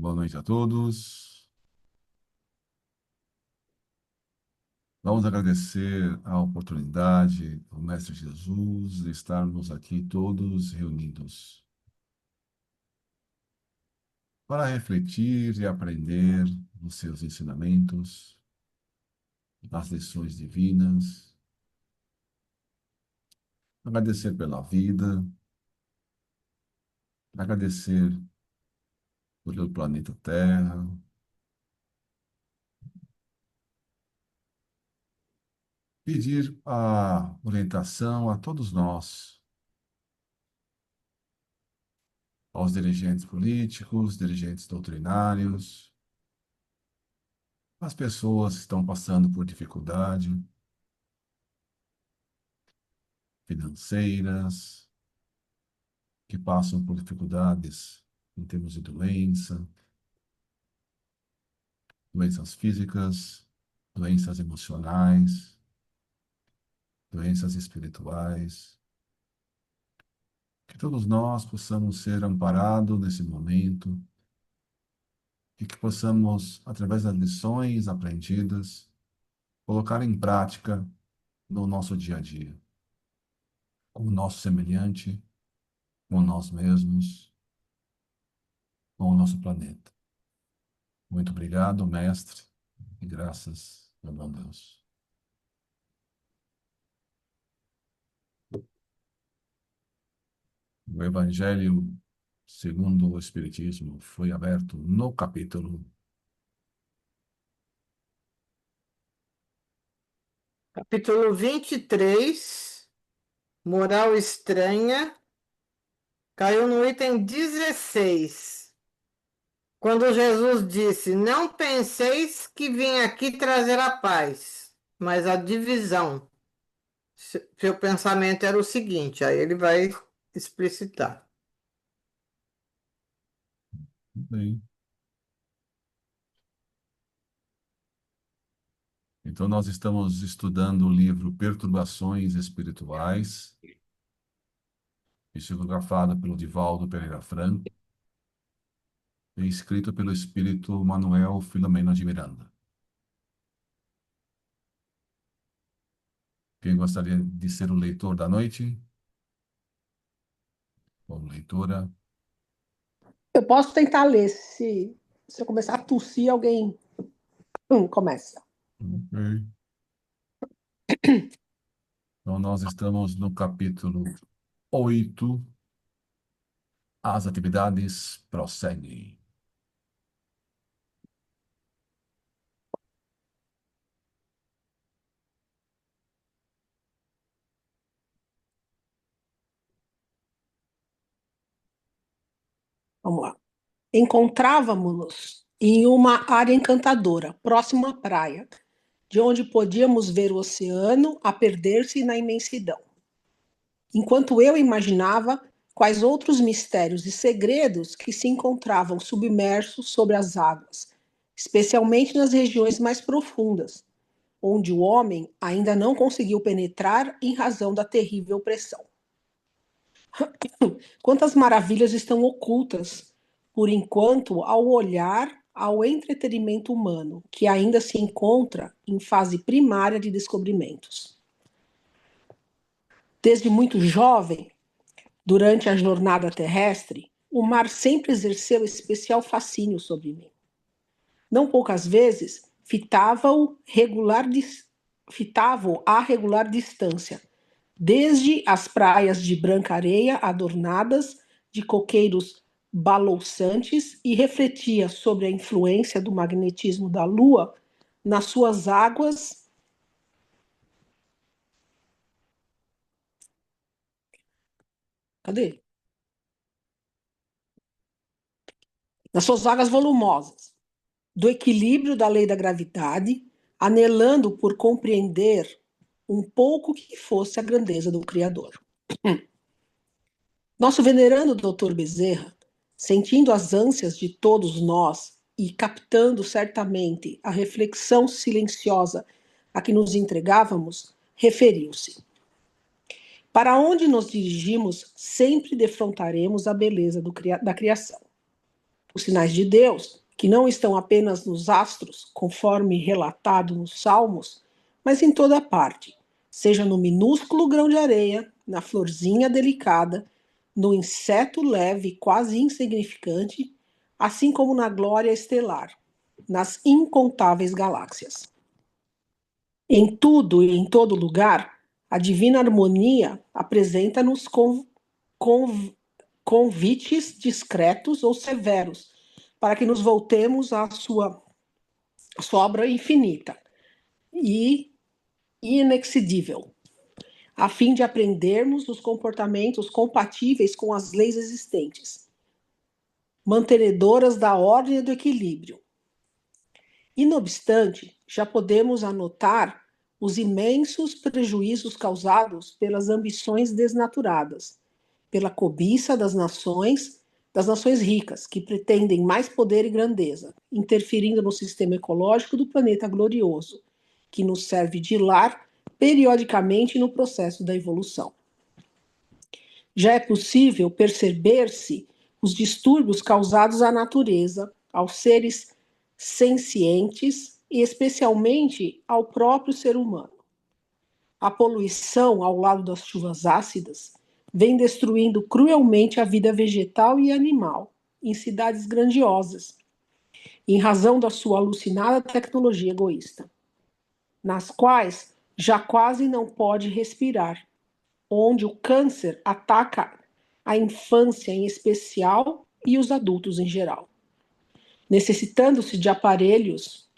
Boa noite a todos. Vamos agradecer a oportunidade do Mestre Jesus de estarmos aqui todos reunidos para refletir e aprender os seus ensinamentos, as lições divinas, agradecer pela vida, agradecer pelo planeta Terra, pedir a orientação a todos nós, aos dirigentes políticos, dirigentes doutrinários, as pessoas que estão passando por dificuldade financeiras, que passam por dificuldades em termos de doença, doenças físicas, doenças emocionais, doenças espirituais. Que todos nós possamos ser amparados nesse momento e que possamos, através das lições aprendidas, colocar em prática no nosso dia a dia, com o nosso semelhante, com nós mesmos, com o nosso planeta. Muito obrigado, mestre, e graças, meu bom Deus. O Evangelho segundo o Espiritismo foi aberto no capítulo Capítulo 23, Moral Estranha, caiu no item 16. Quando Jesus disse: Não penseis que vim aqui trazer a paz, mas a divisão. Seu pensamento era o seguinte, aí ele vai explicitar. Bem. Então, nós estamos estudando o livro Perturbações Espirituais, psicografado pelo Divaldo Pereira Franco e escrito pelo espírito Manuel Filomeno de Miranda. Quem gostaria de ser o leitor da noite? Bom, leitora. Eu posso tentar ler. Se eu começar a tossir, alguém começa. Ok. Então, nós estamos no capítulo 8. As atividades prosseguem. Vamos lá. Encontrávamos-nos em uma área encantadora, próxima à praia, de onde podíamos ver o oceano a perder-se na imensidão. Enquanto eu imaginava quais outros mistérios e segredos que se encontravam submersos sobre as águas, especialmente nas regiões mais profundas, onde o homem ainda não conseguiu penetrar em razão da terrível pressão. Quantas maravilhas estão ocultas, por enquanto, ao olhar ao entretenimento humano, que ainda se encontra em fase primária de descobrimentos. Desde muito jovem, durante a jornada terrestre, o mar sempre exerceu especial fascínio sobre mim. Não poucas vezes, fitava-o a regular distância, desde as praias de branca areia adornadas de coqueiros balouçantes, e refletia sobre a influência do magnetismo da Lua nas suas águas. Cadê? Nas suas águas volumosas, do equilíbrio da lei da gravidade, anelando por compreender um pouco que fosse a grandeza do Criador. Nosso venerando Dr. Bezerra, sentindo as ânsias de todos nós e captando certamente a reflexão silenciosa a que nos entregávamos, referiu-se: para onde nos dirigimos, sempre defrontaremos a beleza da criação. Os sinais de Deus, que não estão apenas nos astros, conforme relatado nos Salmos, mas em toda parte, seja no minúsculo grão de areia, na florzinha delicada, no inseto leve, quase insignificante, assim como na glória estelar, nas incontáveis galáxias. Em tudo e em todo lugar, a divina harmonia apresenta-nos convites discretos ou severos, para que nos voltemos à sua obra infinita e inexcedível, a fim de aprendermos os comportamentos compatíveis com as leis existentes, mantenedoras da ordem e do equilíbrio. E, não obstante, já podemos anotar os imensos prejuízos causados pelas ambições desnaturadas, pela cobiça das nações ricas, que pretendem mais poder e grandeza, interferindo no sistema ecológico do planeta glorioso, que nos serve de lar periodicamente no processo da evolução. Já é possível perceber-se os distúrbios causados à natureza, aos seres sencientes e especialmente ao próprio ser humano. A poluição, ao lado das chuvas ácidas, vem destruindo cruelmente a vida vegetal e animal em cidades grandiosas, em razão da sua alucinada tecnologia egoísta, nas quais já quase não pode respirar, onde o câncer ataca a infância em especial e os adultos em geral, necessitando-se de aparelhos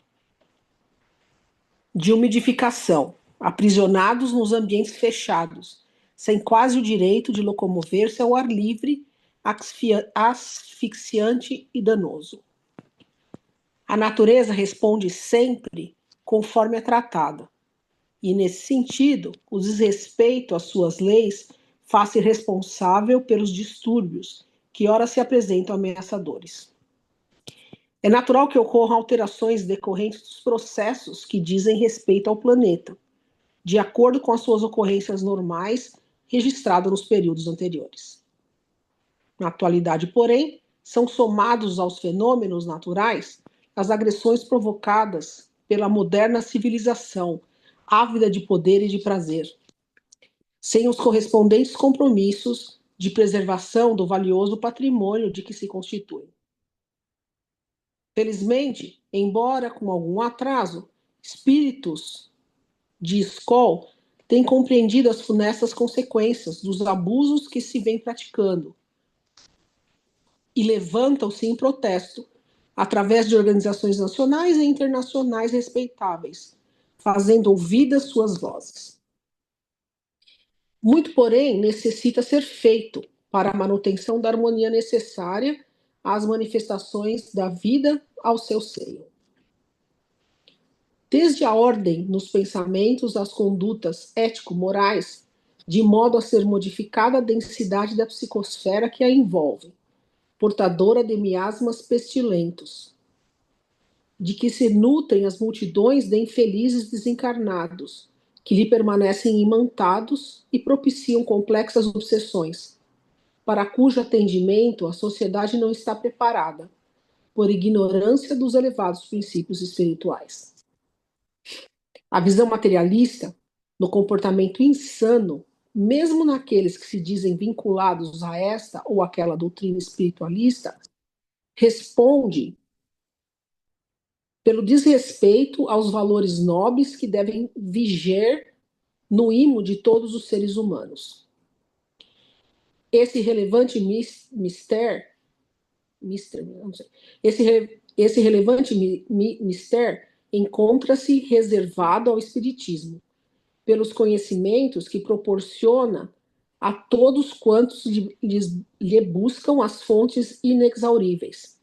de umidificação, aprisionados nos ambientes fechados, sem quase o direito de locomover-se ao ar livre, asfixiante e danoso. A natureza responde sempre conforme é tratada, e, nesse sentido, o desrespeito às suas leis faz-se responsável pelos distúrbios que ora se apresentam ameaçadores. É natural que ocorram alterações decorrentes dos processos que dizem respeito ao planeta, de acordo com as suas ocorrências normais registradas nos períodos anteriores. Na atualidade, porém, são somados aos fenômenos naturais as agressões provocadas pela moderna civilização, ávida de poder e de prazer, sem os correspondentes compromissos de preservação do valioso patrimônio de que se constitui. Felizmente, embora com algum atraso, espíritos de escola têm compreendido as funestas consequências dos abusos que se vêm praticando e levantam-se em protesto através de organizações nacionais e internacionais respeitáveis, fazendo ouvidas suas vozes. Muito, porém, necessita ser feito para a manutenção da harmonia necessária às manifestações da vida ao seu seio. Desde a ordem nos pensamentos às condutas ético-morais, de modo a ser modificada a densidade da psicosfera que a envolve, portadora de miasmas pestilentos, de que se nutrem as multidões de infelizes desencarnados, que lhe permanecem imantados e propiciam complexas obsessões, para cujo atendimento a sociedade não está preparada, por ignorância dos elevados princípios espirituais. A visão materialista, no comportamento insano, mesmo naqueles que se dizem vinculados a esta ou aquela doutrina espiritualista, responde pelo desrespeito aos valores nobres que devem viger no imo de todos os seres humanos. Esse relevante mistério encontra-se reservado ao Espiritismo, pelos conhecimentos que proporciona a todos quantos lhe buscam as fontes inexauríveis.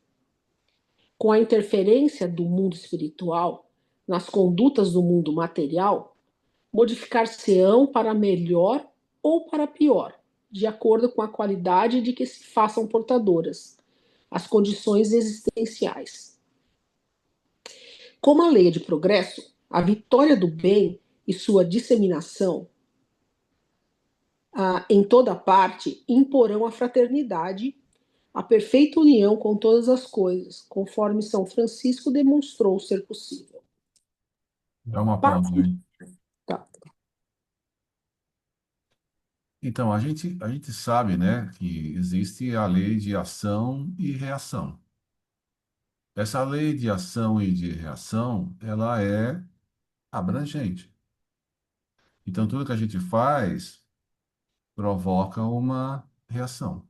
Com a interferência do mundo espiritual nas condutas do mundo material, modificar-se-ão para melhor ou para pior, de acordo com a qualidade de que se façam portadoras, as condições existenciais. Como a lei é de progresso, a vitória do bem e sua disseminação em toda parte imporão a fraternidade, a perfeita união com todas as coisas, conforme São Francisco demonstrou ser possível. É uma Parte- pausa, hein? tá. Então, a gente sabe, né, que existe a lei de ação e reação. Essa lei de ação e de reação, ela é abrangente. Então, tudo que a gente faz provoca uma reação.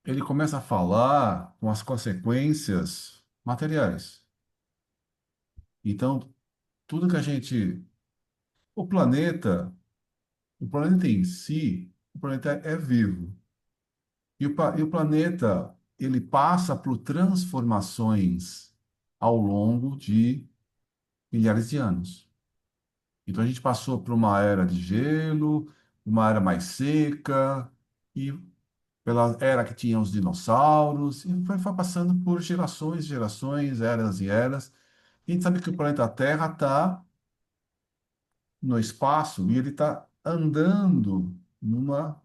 Ele começa a falar com as consequências materiais. Então, tudo que a gente. O planeta, o planeta em si, o planeta é vivo. E o planeta, ele passa por transformações ao longo de milhares de anos. Então, a gente passou por uma era de gelo, uma era mais seca, e pela era que tinha os dinossauros, e foi passando por gerações, gerações, eras e eras. E a gente sabe que o planeta Terra está no espaço e ele está andando numa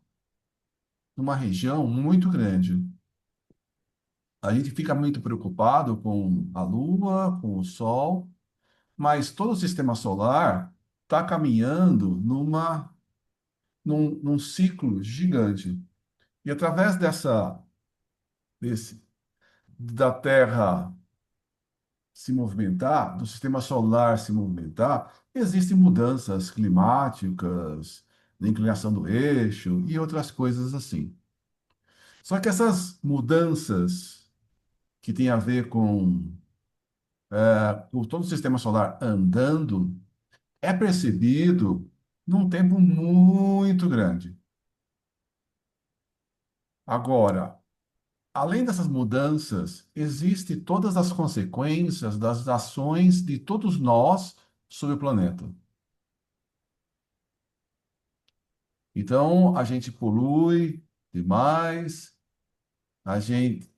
região muito grande. A gente fica muito preocupado com a Lua, com o Sol, mas todo o sistema solar está caminhando num ciclo gigante. E através da Terra se movimentar, do sistema solar se movimentar, existem mudanças climáticas, de inclinação do eixo e outras coisas assim. Só que essas mudanças que têm a ver com todo o sistema solar andando é percebido num tempo muito grande. Agora, além dessas mudanças, existem todas as consequências das ações de todos nós sobre o planeta. Então, a gente polui demais,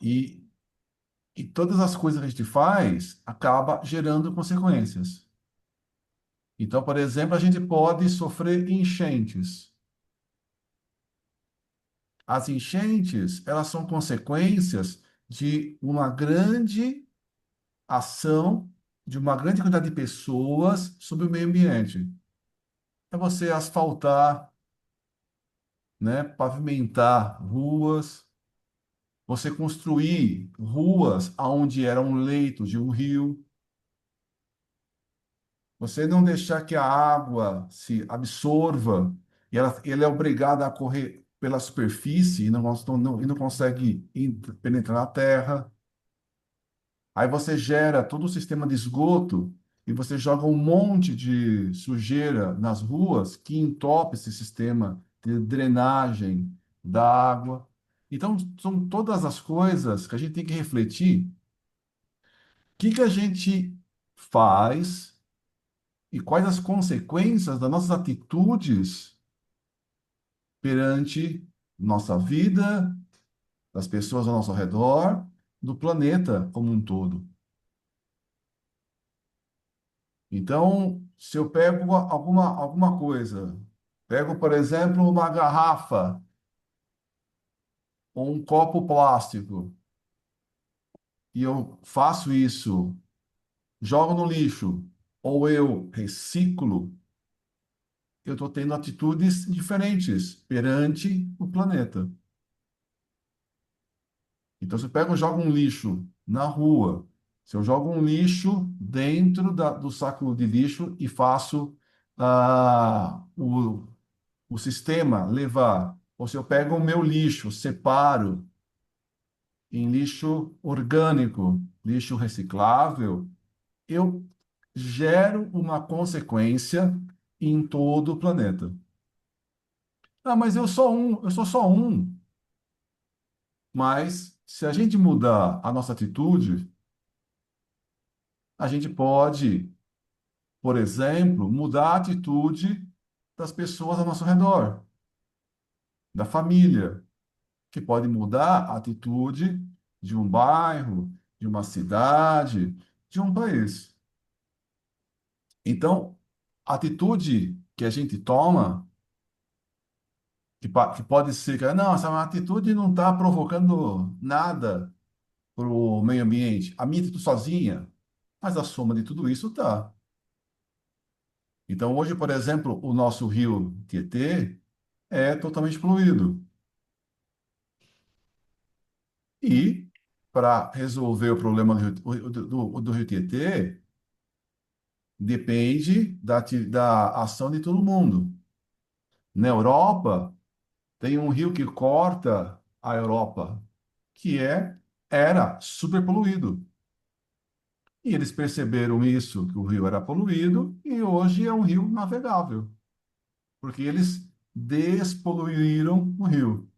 e todas as coisas que a gente faz acaba gerando consequências. Então, por exemplo, a gente pode sofrer enchentes. As enchentes, elas são consequências de uma grande ação de uma grande quantidade de pessoas sobre o meio ambiente. É você asfaltar, né, pavimentar ruas, você construir ruas onde era um leito de um rio, você não deixar que a água se absorva ele é obrigado a correr pela superfície e não consegue penetrar na terra. Aí você gera todo o sistema de esgoto e você joga um monte de sujeira nas ruas que entope esse sistema de drenagem da água. Então, são todas as coisas que a gente tem que refletir. O que que a gente faz e quais as consequências das nossas atitudes perante nossa vida, das pessoas ao nosso redor, do planeta como um todo. Então, se eu pego alguma coisa, pego, por exemplo, uma garrafa ou um copo plástico, e eu faço isso, jogo no lixo, ou eu reciclo, eu estou tendo atitudes diferentes perante o planeta. Então, se eu pego e jogo um lixo na rua, se eu jogo um lixo dentro do saco de lixo e faço o sistema levar, ou se eu pego o meu lixo, separo em lixo orgânico, lixo reciclável, eu gero uma consequência em todo o planeta. Ah, mas eu sou só um. Mas se a gente mudar a nossa atitude, a gente pode, por exemplo, mudar a atitude das pessoas ao nosso redor, da família, que pode mudar a atitude de um bairro, de uma cidade, de um país. Então, a atitude que a gente toma que pode ser que, não, essa atitude não está provocando nada para o meio ambiente. A minha atitude sozinha, mas a soma de tudo isso está. Então, hoje, por exemplo, o nosso rio Tietê é totalmente poluído. E, para resolver o problema do rio Tietê, depende da ação de todo mundo. Na Europa, tem um rio que corta a Europa, que era super poluído. E eles perceberam isso, que o rio era poluído, e hoje é um rio navegável, porque eles despoluíram o rio.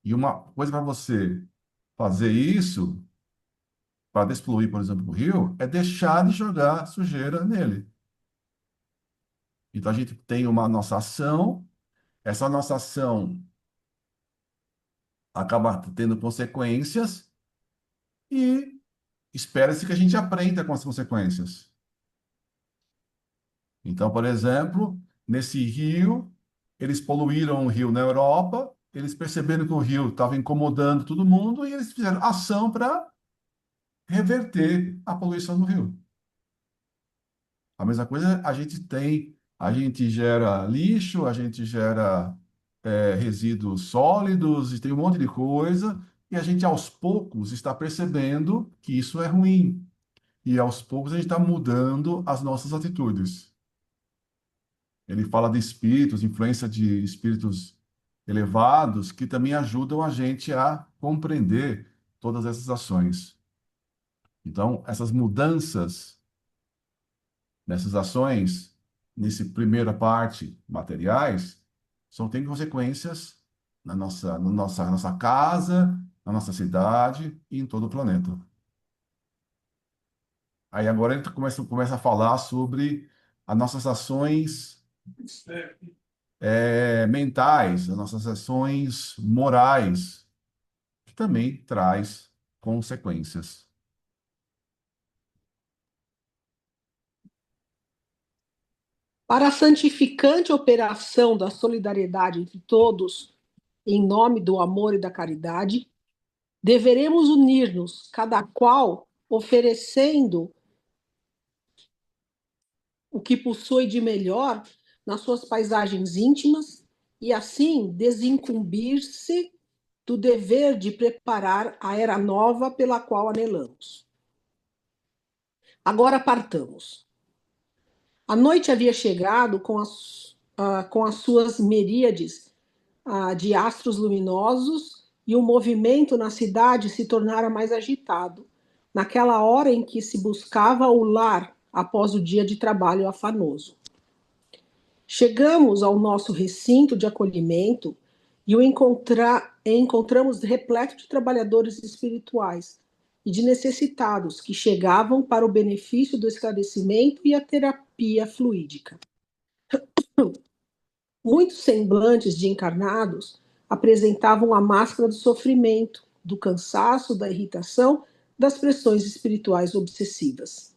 E uma coisa para você fazer isso, para despoluir, por exemplo, o rio, é deixar de jogar sujeira nele. Então a gente tem uma nossa ação, essa nossa ação acaba tendo consequências e espera-se que a gente aprenda com as consequências. Então, por exemplo, nesse rio, eles poluíram o rio na Europa, eles perceberam que o rio estava incomodando todo mundo e eles fizeram ação para reverter a poluição do rio. A mesma coisa a gente gera lixo, a gente gera resíduos sólidos e tem um monte de coisa, e a gente aos poucos está percebendo que isso é ruim. E aos poucos a gente está mudando as nossas atitudes. Ele fala de espíritos, influência de espíritos elevados, que também ajudam a gente a compreender todas essas ações. Então, essas mudanças nessas ações, nessa primeira parte, materiais, só tem consequências na nossa casa, na nossa cidade e em todo o planeta. Aí agora a gente começa a falar sobre as nossas ações mentais, as nossas ações morais, que também traz consequências. Para a santificante operação da solidariedade entre todos, em nome do amor e da caridade, deveremos unir-nos, cada qual oferecendo o que possui de melhor nas suas paisagens íntimas e assim desincumbir-se do dever de preparar a era nova pela qual anelamos. Agora partamos. A noite havia chegado com as suas miríades de astros luminosos e o movimento na cidade se tornara mais agitado, naquela hora em que se buscava o lar após o dia de trabalho afanoso. Chegamos ao nosso recinto de acolhimento e o encontramos repleto de trabalhadores espirituais e de necessitados que chegavam para o benefício do esclarecimento e a terapia fluídica. Muitos semblantes de encarnados apresentavam a máscara do sofrimento, do cansaço, da irritação, das pressões espirituais obsessivas.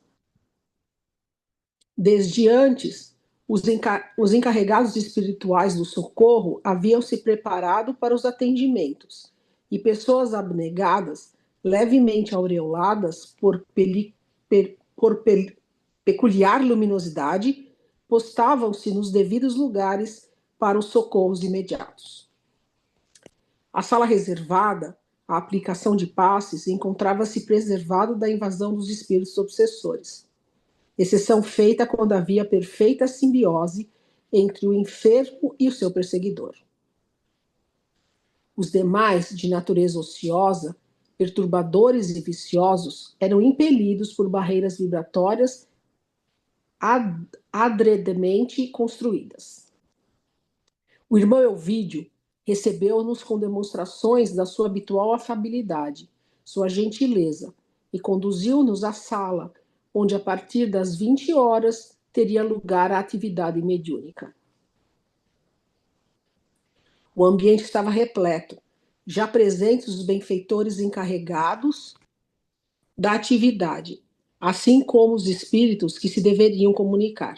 Desde antes, os encarregados espirituais do socorro haviam se preparado para os atendimentos, e pessoas abnegadas, levemente aureoladas por peculiar luminosidade, postavam-se nos devidos lugares para os socorros imediatos. A sala reservada à aplicação de passes encontrava-se preservada da invasão dos espíritos obsessores, exceção feita quando havia perfeita simbiose entre o enfermo e o seu perseguidor. Os demais, de natureza ociosa, perturbadores e viciosos, eram impelidos por barreiras vibratórias adredemente construídas. O irmão Elvídio recebeu-nos com demonstrações da sua habitual afabilidade, sua gentileza, e conduziu-nos à sala, onde a partir das 20 horas teria lugar a atividade mediúnica. O ambiente estava repleto, já presentes os benfeitores encarregados da atividade, assim como os espíritos que se deveriam comunicar.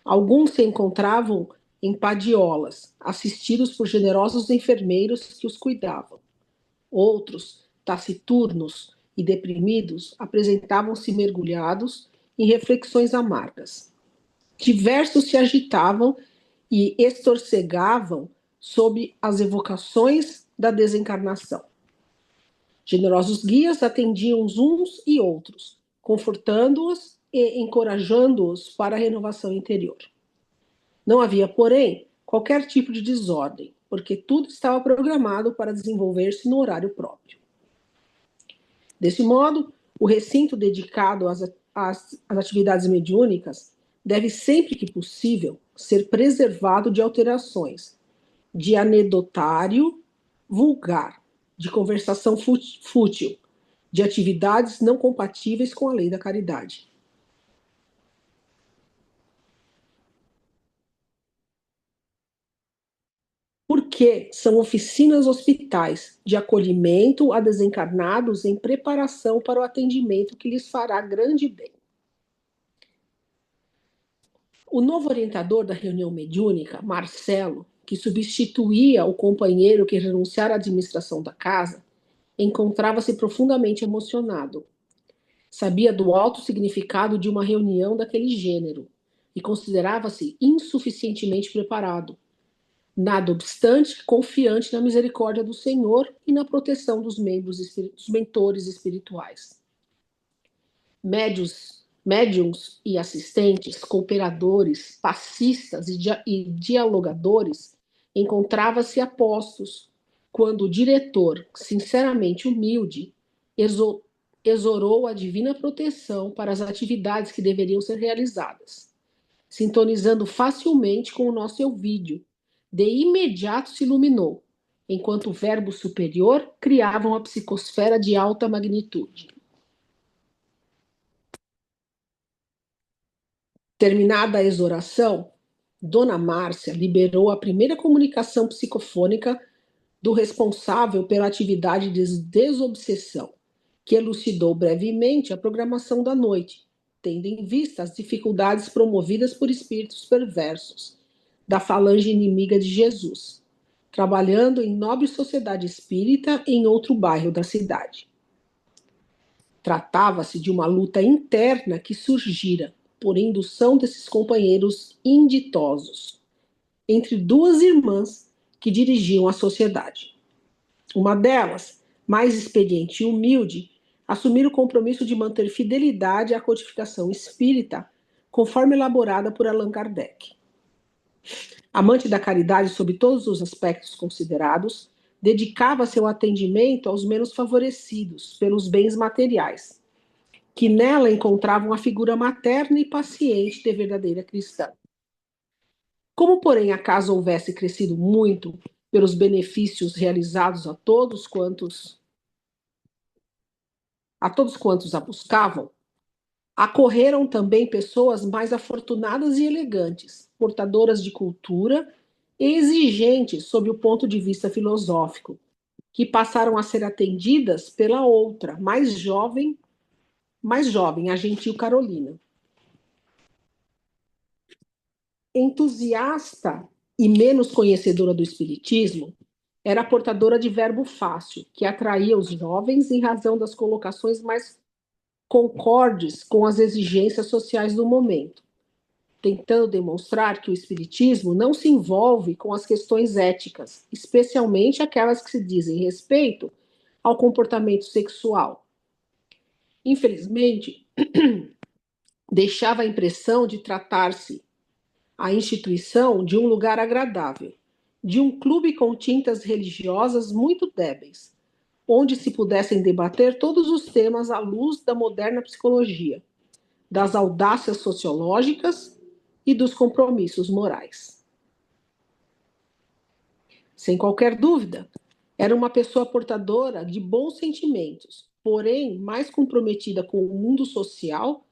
Alguns se encontravam em padiolas, assistidos por generosos enfermeiros que os cuidavam. Outros, taciturnos e deprimidos, apresentavam-se mergulhados em reflexões amargas. Diversos se agitavam e estorcegavam sob as evocações da desencarnação. Generosos guias atendiam uns e outros, confortando-os e encorajando-os para a renovação interior. Não havia, porém, qualquer tipo de desordem, porque tudo estava programado para desenvolver-se no horário próprio. Desse modo, o recinto dedicado às atividades mediúnicas deve, sempre que possível, ser preservado de alterações, de anedotário vulgar, de conversação fútil, de atividades não compatíveis com a lei da caridade. Porque são oficinas hospitais de acolhimento a desencarnados em preparação para o atendimento que lhes fará grande bem. O novo orientador da reunião mediúnica, Marcelo, que substituía o companheiro que renunciara à administração da casa, encontrava-se profundamente emocionado. Sabia do alto significado de uma reunião daquele gênero e considerava-se insuficientemente preparado. Nada obstante, confiante na misericórdia do Senhor e na proteção dos mentores espirituais. Médiuns e assistentes, cooperadores, passistas e dialogadores encontravam-se a postos, quando o diretor, sinceramente humilde, exorou a divina proteção para as atividades que deveriam ser realizadas. Sintonizando facilmente com o nosso Elvídio, de imediato se iluminou, enquanto o verbo superior criava uma psicosfera de alta magnitude. Terminada a exoração, Dona Márcia liberou a primeira comunicação psicofônica do responsável pela atividade de desobsessão, que elucidou brevemente a programação da noite, tendo em vista as dificuldades promovidas por espíritos perversos da falange inimiga de Jesus, trabalhando em nobre sociedade espírita em outro bairro da cidade. Tratava-se de uma luta interna que surgira, por indução desses companheiros inditosos, entre duas irmãs que dirigiam a sociedade. Uma delas, mais experiente e humilde, assumira o compromisso de manter fidelidade à codificação espírita, conforme elaborada por Allan Kardec. Amante da caridade sob todos os aspectos considerados, dedicava seu atendimento aos menos favorecidos pelos bens materiais, que nela encontravam a figura materna e paciente de verdadeira cristã. Como, porém, a casa houvesse crescido muito pelos benefícios realizados a todos quantos a buscavam, acorreram também pessoas mais afortunadas e elegantes, portadoras de cultura e exigentes sob o ponto de vista filosófico, que passaram a ser atendidas pela outra, mais jovem, a gentil Carolina. Entusiasta e menos conhecedora do espiritismo, era portadora de verbo fácil, que atraía os jovens em razão das colocações mais concordes com as exigências sociais do momento, tentando demonstrar que o espiritismo não se envolve com as questões éticas, especialmente aquelas que se dizem respeito ao comportamento sexual. Infelizmente, deixava a impressão de tratar-se a instituição de um lugar agradável, de um clube com tintas religiosas muito débeis, onde se pudessem debater todos os temas à luz da moderna psicologia, das audácias sociológicas e dos compromissos morais. Sem qualquer dúvida, era uma pessoa portadora de bons sentimentos, porém mais comprometida com o mundo social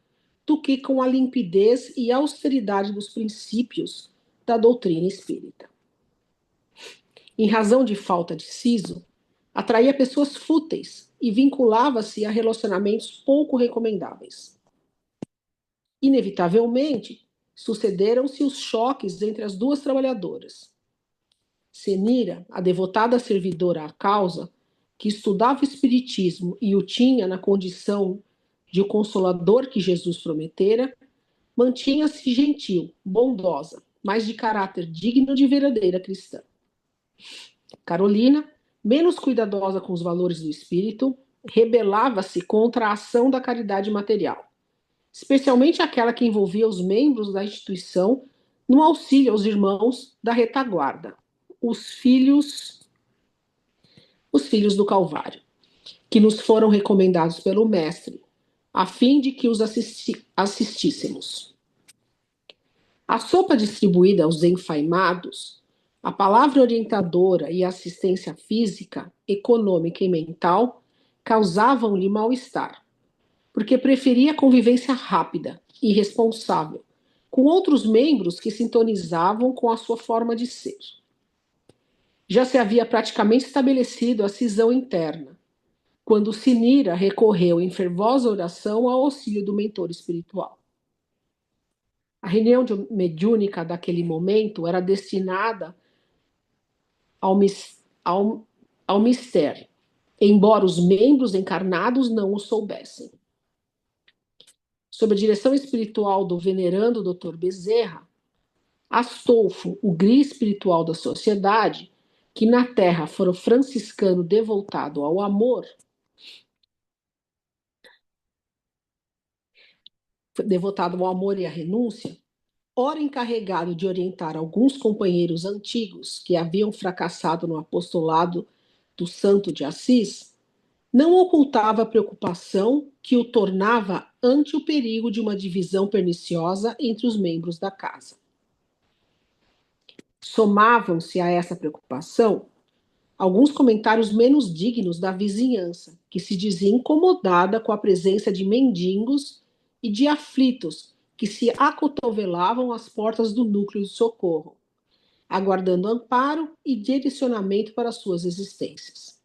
do que com a limpidez e austeridade dos princípios da doutrina espírita. Em razão de falta de siso, atraía pessoas fúteis e vinculava-se a relacionamentos pouco recomendáveis. Inevitavelmente, sucederam-se os choques entre as duas trabalhadoras. Senira, a devotada servidora à causa, que estudava o espiritismo e o tinha na condição de o consolador que Jesus prometera, mantinha-se gentil, bondosa, mas de caráter digno de verdadeira cristã. Carolina, menos cuidadosa com os valores do espírito, rebelava-se contra a ação da caridade material, especialmente aquela que envolvia os membros da instituição no auxílio aos irmãos da retaguarda, os filhos do Calvário, que nos foram recomendados pelo Mestre, a fim de que os assistíssemos. A sopa distribuída aos enfaimados, a palavra orientadora e a assistência física, econômica e mental causavam-lhe mal-estar, porque preferia a convivência rápida e responsável com outros membros que sintonizavam com a sua forma de ser. Já se havia praticamente estabelecido a cisão interna, quando Senira recorreu em fervorosa oração ao auxílio do mentor espiritual. A reunião mediúnica daquele momento era destinada ao mistério, embora os membros encarnados não o soubessem. Sob a direção espiritual do venerando Dr. Bezerra, Astolfo, o guia espiritual da sociedade, que na Terra fora o franciscano devotado ao amor, e à renúncia, ora encarregado de orientar alguns companheiros antigos que haviam fracassado no apostolado do Santo de Assis, não ocultava a preocupação que o tornava ante o perigo de uma divisão perniciosa entre os membros da casa. Somavam-se a essa preocupação alguns comentários menos dignos da vizinhança, que se dizia incomodada com a presença de mendigos e de aflitos que se acotovelavam às portas do núcleo de socorro, aguardando amparo e direcionamento para suas existências.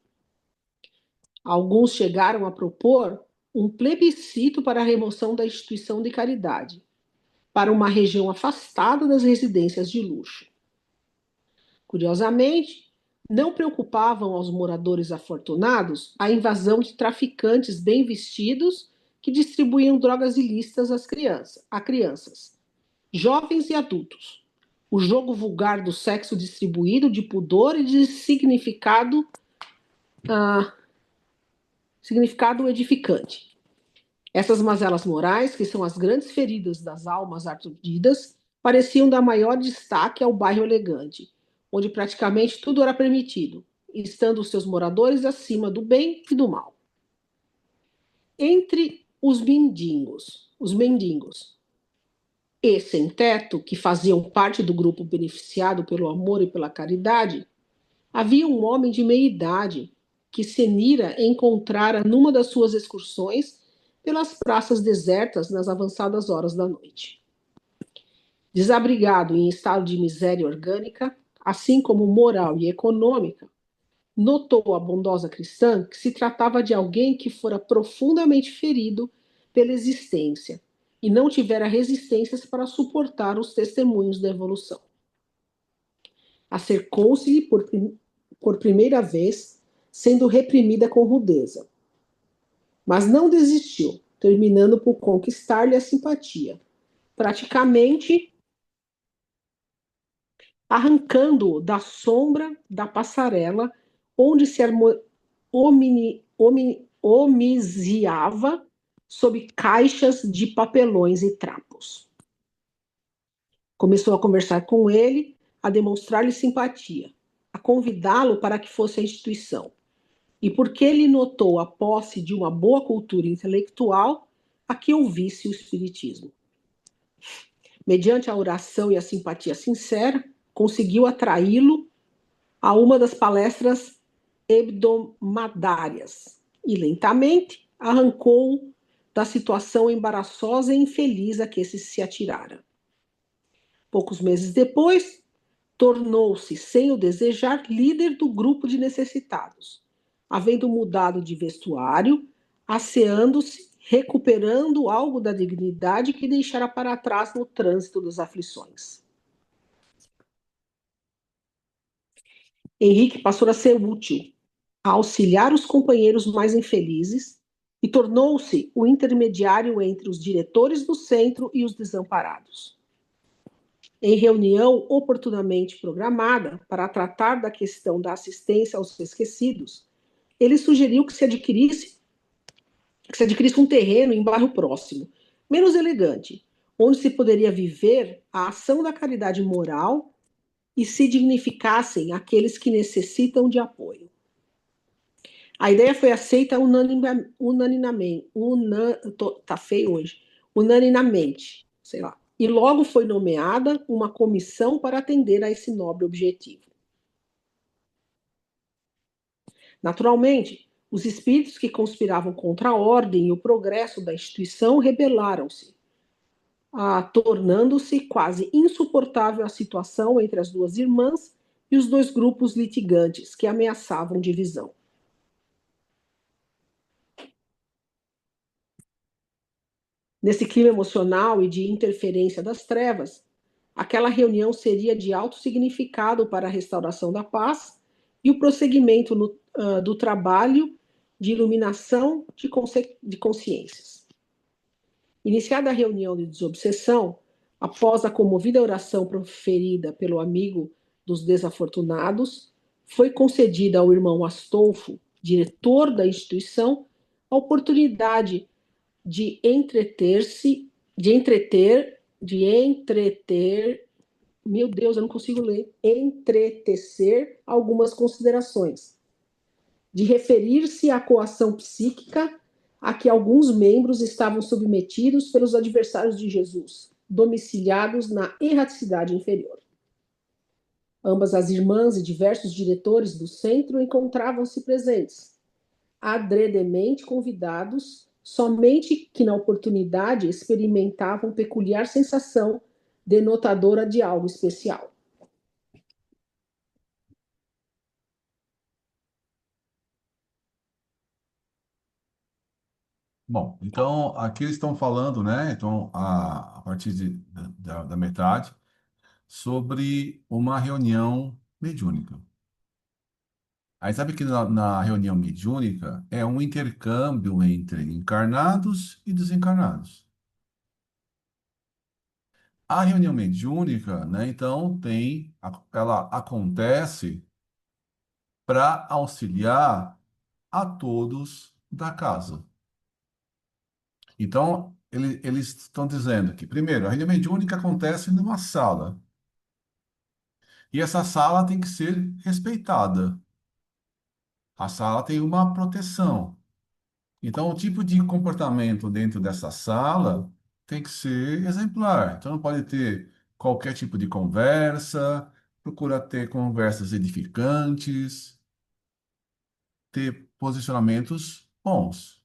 Alguns chegaram a propor um plebiscito para a remoção da instituição de caridade, para uma região afastada das residências de luxo. Curiosamente, não preocupavam aos moradores afortunados a invasão de traficantes bem vestidos que distribuíam drogas ilícitas a crianças, jovens e adultos. O jogo vulgar do sexo distribuído de pudor e de significado edificante. Essas mazelas morais, que são as grandes feridas das almas aturdidas, pareciam dar maior destaque ao bairro elegante, onde praticamente tudo era permitido, estando os seus moradores acima do bem e do mal. Entre os mendigos e sem-teto, que faziam parte do grupo beneficiado pelo amor e pela caridade, havia um homem de meia-idade que Senira encontrara numa das suas excursões pelas praças desertas nas avançadas horas da noite. Desabrigado e em estado de miséria orgânica, assim como moral e econômica, notou a bondosa cristã que se tratava de alguém que fora profundamente ferido pela existência e não tivera resistências para suportar os testemunhos da evolução. Acercou-se-lhe por primeira vez, sendo reprimida com rudeza. Mas não desistiu, terminando por conquistar-lhe a simpatia, praticamente arrancando-o da sombra da passarela onde se homiziava sob caixas de papelões e trapos. Começou a conversar com ele, a demonstrar-lhe simpatia, a convidá-lo para que fosse à instituição, e porque ele notou a posse de uma boa cultura intelectual, a que ouvisse o espiritismo. Mediante a oração e a simpatia sincera, conseguiu atraí-lo a uma das palestras hebdomadárias e, lentamente, arrancou-o da situação embaraçosa e infeliz a que se atirara. Poucos meses depois, tornou-se, sem o desejar, líder do grupo de necessitados, havendo mudado de vestuário, asseando-se, recuperando algo da dignidade que deixara para trás no trânsito das aflições. Henrique passou a ser útil, a auxiliar os companheiros mais infelizes e tornou-se o intermediário entre os diretores do centro e os desamparados. Em reunião oportunamente programada para tratar da questão da assistência aos esquecidos, ele sugeriu que se adquirisse um terreno em bairro próximo, menos elegante, onde se poderia viver a ação da caridade moral e se dignificassem aqueles que necessitam de apoio. A ideia foi aceita unanimemente, sei lá, e logo foi nomeada uma comissão para atender a esse nobre objetivo. Naturalmente, os espíritos que conspiravam contra a ordem e o progresso da instituição rebelaram-se, tornando-se quase insuportável a situação entre as duas irmãs e os dois grupos litigantes que ameaçavam divisão. Nesse clima emocional e de interferência das trevas, aquela reunião seria de alto significado para a restauração da paz e o prosseguimento do trabalho de iluminação de consciências. Iniciada a reunião de desobsessão, após a comovida oração proferida pelo amigo dos desafortunados, foi concedida ao irmão Astolfo, diretor da instituição, a oportunidade de entretecer algumas considerações, de referir-se à coação psíquica a que alguns membros estavam submetidos pelos adversários de Jesus, domiciliados na erraticidade inferior. Ambas as irmãs e diversos diretores do centro encontravam-se presentes, adredemente convidados, somente que na oportunidade experimentavam peculiar sensação denotadora de algo especial. Bom, então aqui eles estão falando, né? Então, a partir da metade, sobre uma reunião mediúnica. Aí sabe que na reunião mediúnica é um intercâmbio entre encarnados e desencarnados. A reunião mediúnica, né? Então ela acontece para auxiliar a todos da casa. Então, eles estão dizendo que, primeiro, a reunião mediúnica acontece numa sala. E essa sala tem que ser respeitada. A sala tem uma proteção. Então, o tipo de comportamento dentro dessa sala tem que ser exemplar. Então, não pode ter qualquer tipo de conversa, procura ter conversas edificantes, ter posicionamentos bons.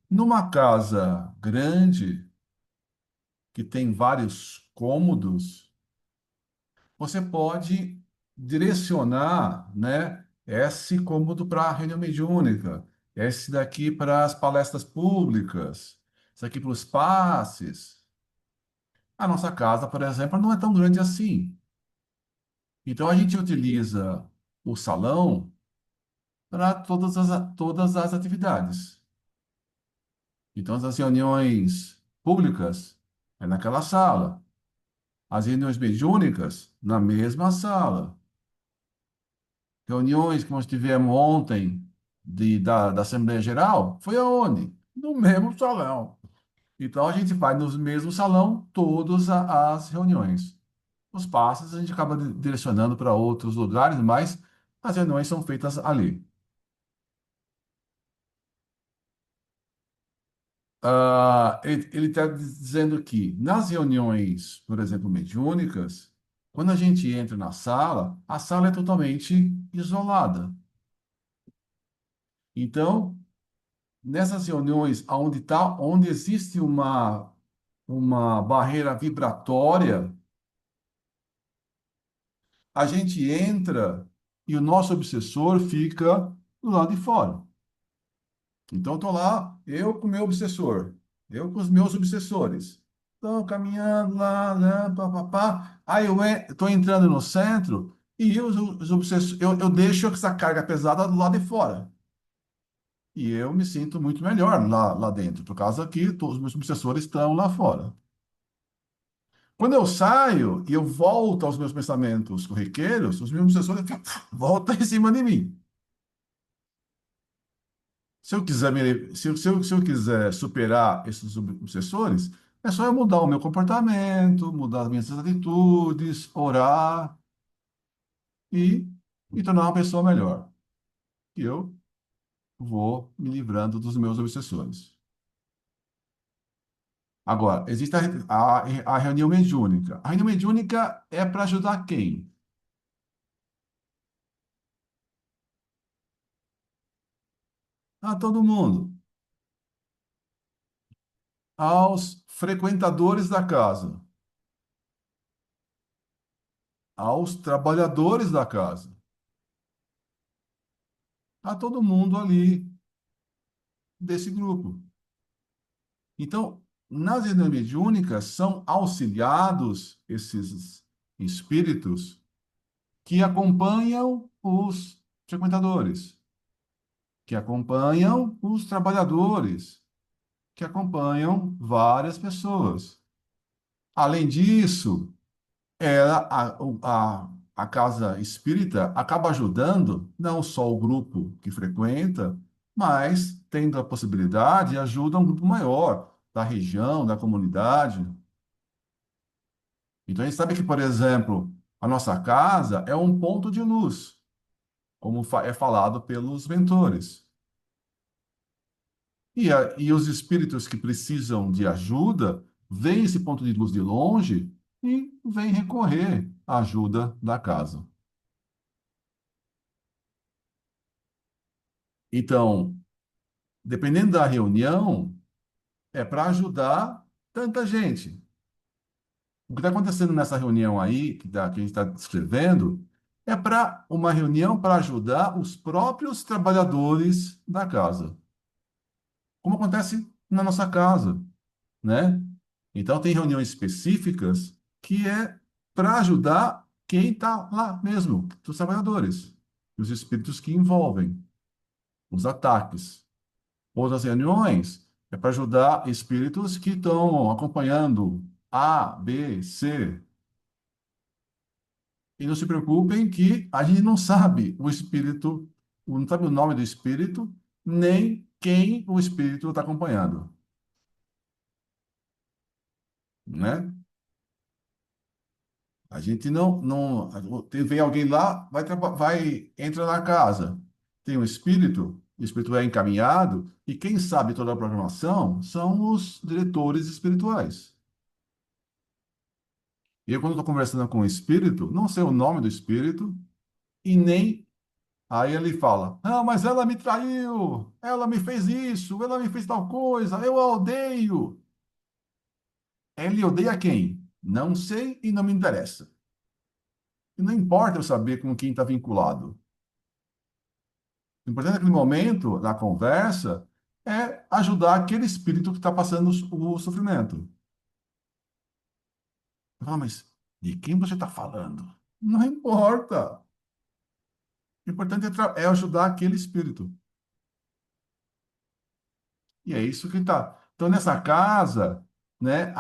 Numa casa grande, que tem vários cômodos, você pode direcionar, né, esse cômodo para a reunião mediúnica, esse daqui para as palestras públicas, esse aqui para os passes. A nossa casa, por exemplo, não é tão grande assim. Então a gente utiliza o salão para todas as atividades. Então as reuniões públicas é naquela sala. As reuniões mediúnicas na mesma sala. Reuniões que nós tivemos ontem da Assembleia Geral, foi aonde? No mesmo salão. Então, a gente faz no mesmo salão todas as reuniões. Os passes a gente acaba direcionando para outros lugares, mas as reuniões são feitas ali. Ele está dizendo que nas reuniões, por exemplo, mediúnicas, quando a gente entra na sala, a sala é totalmente isolada. Então, nessas reuniões onde existe uma barreira vibratória, a gente entra e o nosso obsessor fica do lado de fora. Então, estou lá, eu com o meu obsessor, eu com os meus obsessores. Estou caminhando lá, né, pá, pá, pá. Aí eu estou entrando no centro e os obsessores, eu deixo essa carga pesada do lado de fora. E eu me sinto muito melhor lá dentro, por causa que todos os meus obsessores estão lá fora. Quando eu saio e eu volto aos meus pensamentos corriqueiros, os meus obsessores voltam em cima de mim. Se eu quiser, se eu quiser superar esses obsessores, é só eu mudar o meu comportamento, mudar as minhas atitudes, orar e me tornar uma pessoa melhor. E eu vou me livrando dos meus obsessores. Agora, existe a reunião mediúnica. A reunião mediúnica é para ajudar quem? A todo mundo. Aos frequentadores da casa, aos trabalhadores da casa, a todo mundo ali desse grupo. Então, nas reuniões mediúnicas são auxiliados esses espíritos que acompanham os frequentadores, que acompanham os trabalhadores, que acompanham várias pessoas. Além disso, a casa espírita acaba ajudando não só o grupo que frequenta, mas, tendo a possibilidade, ajuda um grupo maior da região, da comunidade. Então, a gente sabe que, por exemplo, a nossa casa é um ponto de luz, como é falado pelos mentores. E os espíritos que precisam de ajuda veem esse ponto de luz de longe e vêm recorrer à ajuda da casa. Então, dependendo da reunião, é para ajudar tanta gente. O que está acontecendo nessa reunião aí, que a gente está descrevendo, é para uma reunião para ajudar os próprios trabalhadores da casa, como acontece na nossa casa, né? Então, tem reuniões específicas que é para ajudar quem está lá mesmo, os trabalhadores, os espíritos que envolvem os ataques. Outras reuniões é para ajudar espíritos que estão acompanhando A, B, C. E não se preocupem que a gente não sabe o espírito, não sabe o nome do espírito, nem quem o espírito está acompanhando, né? A gente vem alguém lá, entra na casa, tem um espírito, o espírito é encaminhado, e quem sabe toda a programação são os diretores espirituais. E eu, quando estou conversando com o espírito, não sei o nome do espírito e nem. Aí ele fala: Não, mas ela me traiu, ela me fez isso, ela me fez tal coisa, eu a odeio. Ele odeia quem? Não sei e não me interessa. E não importa eu saber com quem está vinculado. O importante naquele momento, na conversa, é ajudar aquele espírito que está passando o sofrimento. Eu falo, mas de quem você está falando? Não importa. O importante é ajudar aquele espírito. E é isso que está. Então, nessa casa, né,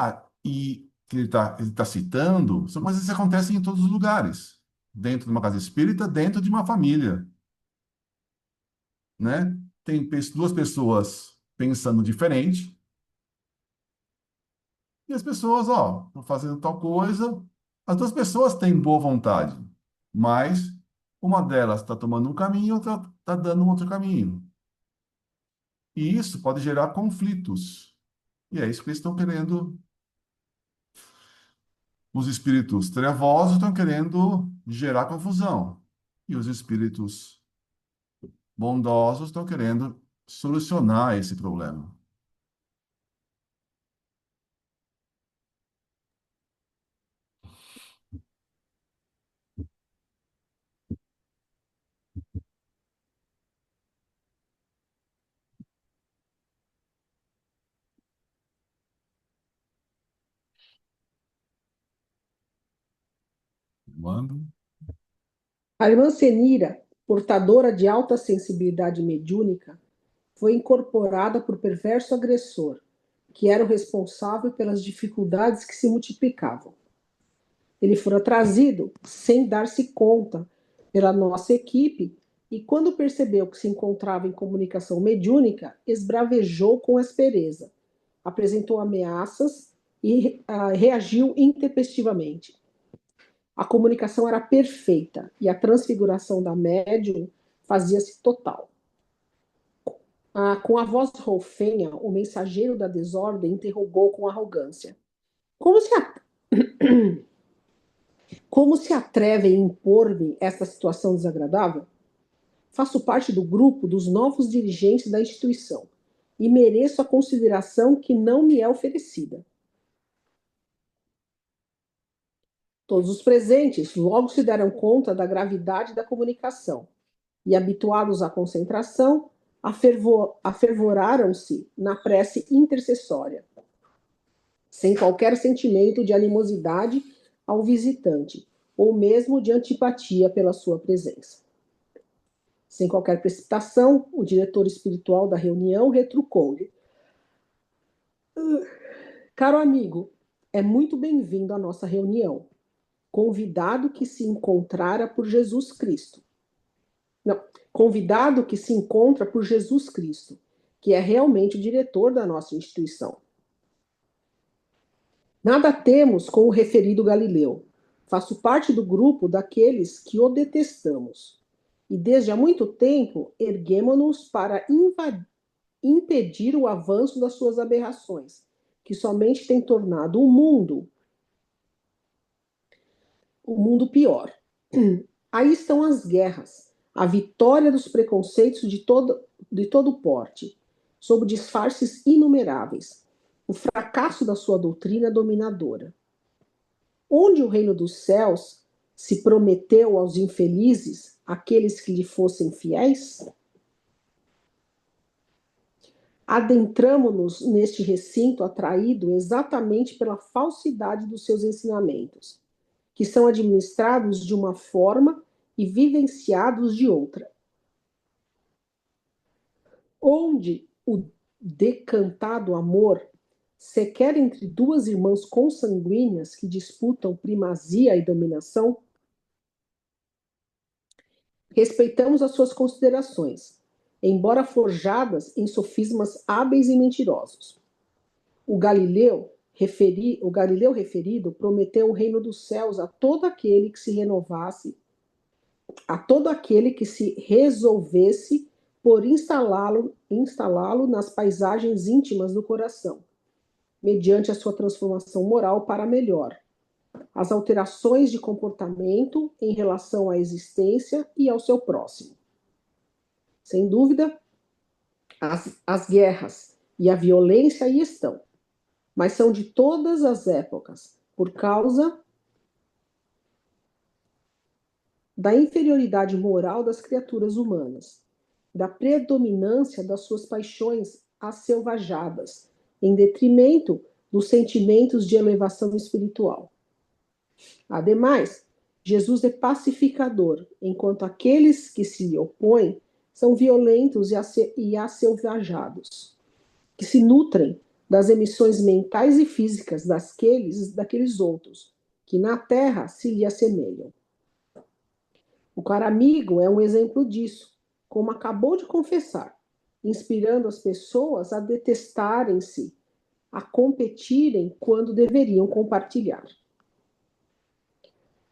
e que ele tá citando, são coisas que acontecem em todos os lugares. Dentro de uma casa espírita, dentro de uma família, né? Tem duas pessoas pensando diferente, e as pessoas, ó, estão fazendo tal coisa. As duas pessoas têm boa vontade, mas uma delas está tomando um caminho e outra está dando um outro caminho. E isso pode gerar conflitos. E é isso que eles estão querendo. Os espíritos trevosos estão querendo gerar confusão. E os espíritos bondosos estão querendo solucionar esse problema. Mando. A irmã Senira, portadora de alta sensibilidade mediúnica, foi incorporada por perverso agressor, que era o responsável pelas dificuldades que se multiplicavam. Ele fora trazido sem dar-se conta pela nossa equipe e, quando percebeu que se encontrava em comunicação mediúnica, esbravejou com aspereza, apresentou ameaças e reagiu intempestivamente. A comunicação era perfeita e a transfiguração da médium fazia-se total. Com a voz roufenha, o mensageiro da desordem interrogou com arrogância: Como se, Como se atreve a impor-me esta situação desagradável? Faço parte do grupo dos novos dirigentes da instituição e mereço a consideração que não me é oferecida. Todos os presentes logo se deram conta da gravidade da comunicação e, habituados à concentração, afervoraram-se na prece intercessória, sem qualquer sentimento de animosidade ao visitante, ou mesmo de antipatia pela sua presença. Sem qualquer precipitação, o diretor espiritual da reunião retrucou-lhe: Caro amigo, é muito bem-vindo à nossa reunião, convidado que se encontrara por Jesus Cristo. Não, convidado que se encontra por Jesus Cristo, que é realmente o diretor da nossa instituição. Nada temos com o referido Galileu. Faço parte do grupo daqueles que o detestamos. E desde há muito tempo erguemo-nos para impedir o avanço das suas aberrações, que somente tem tornado o mundo pior. Aí estão as guerras, a vitória dos preconceitos de todo porte, sob disfarces inumeráveis, o fracasso da sua doutrina dominadora. Onde o reino dos céus se prometeu aos infelizes, aqueles que lhe fossem fiéis? Adentramo-nos neste recinto atraído exatamente pela falsidade dos seus ensinamentos, que são administrados de uma forma e vivenciados de outra. Onde o decantado amor, sequer entre duas irmãs consanguíneas que disputam primazia e dominação, respeitamos as suas considerações, embora forjadas em sofismas hábeis e mentirosos. O Galileu referido prometeu o reino dos céus a todo aquele que se renovasse, a todo aquele que se resolvesse por instalá-lo nas paisagens íntimas do coração, mediante a sua transformação moral para melhor, as alterações de comportamento em relação à existência e ao seu próximo. Sem dúvida, as guerras e a violência aí estão, mas são de todas as épocas, por causa da inferioridade moral das criaturas humanas, da predominância das suas paixões asselvajadas, em detrimento dos sentimentos de elevação espiritual. Ademais, Jesus é pacificador, enquanto aqueles que se lhe opõem são violentos e asselvajados, que se nutrem das emissões mentais e físicas daqueles outros, que na terra se lhe assemelham. O caro amigo é um exemplo disso, como acabou de confessar, inspirando as pessoas a detestarem-se, a competirem quando deveriam compartilhar.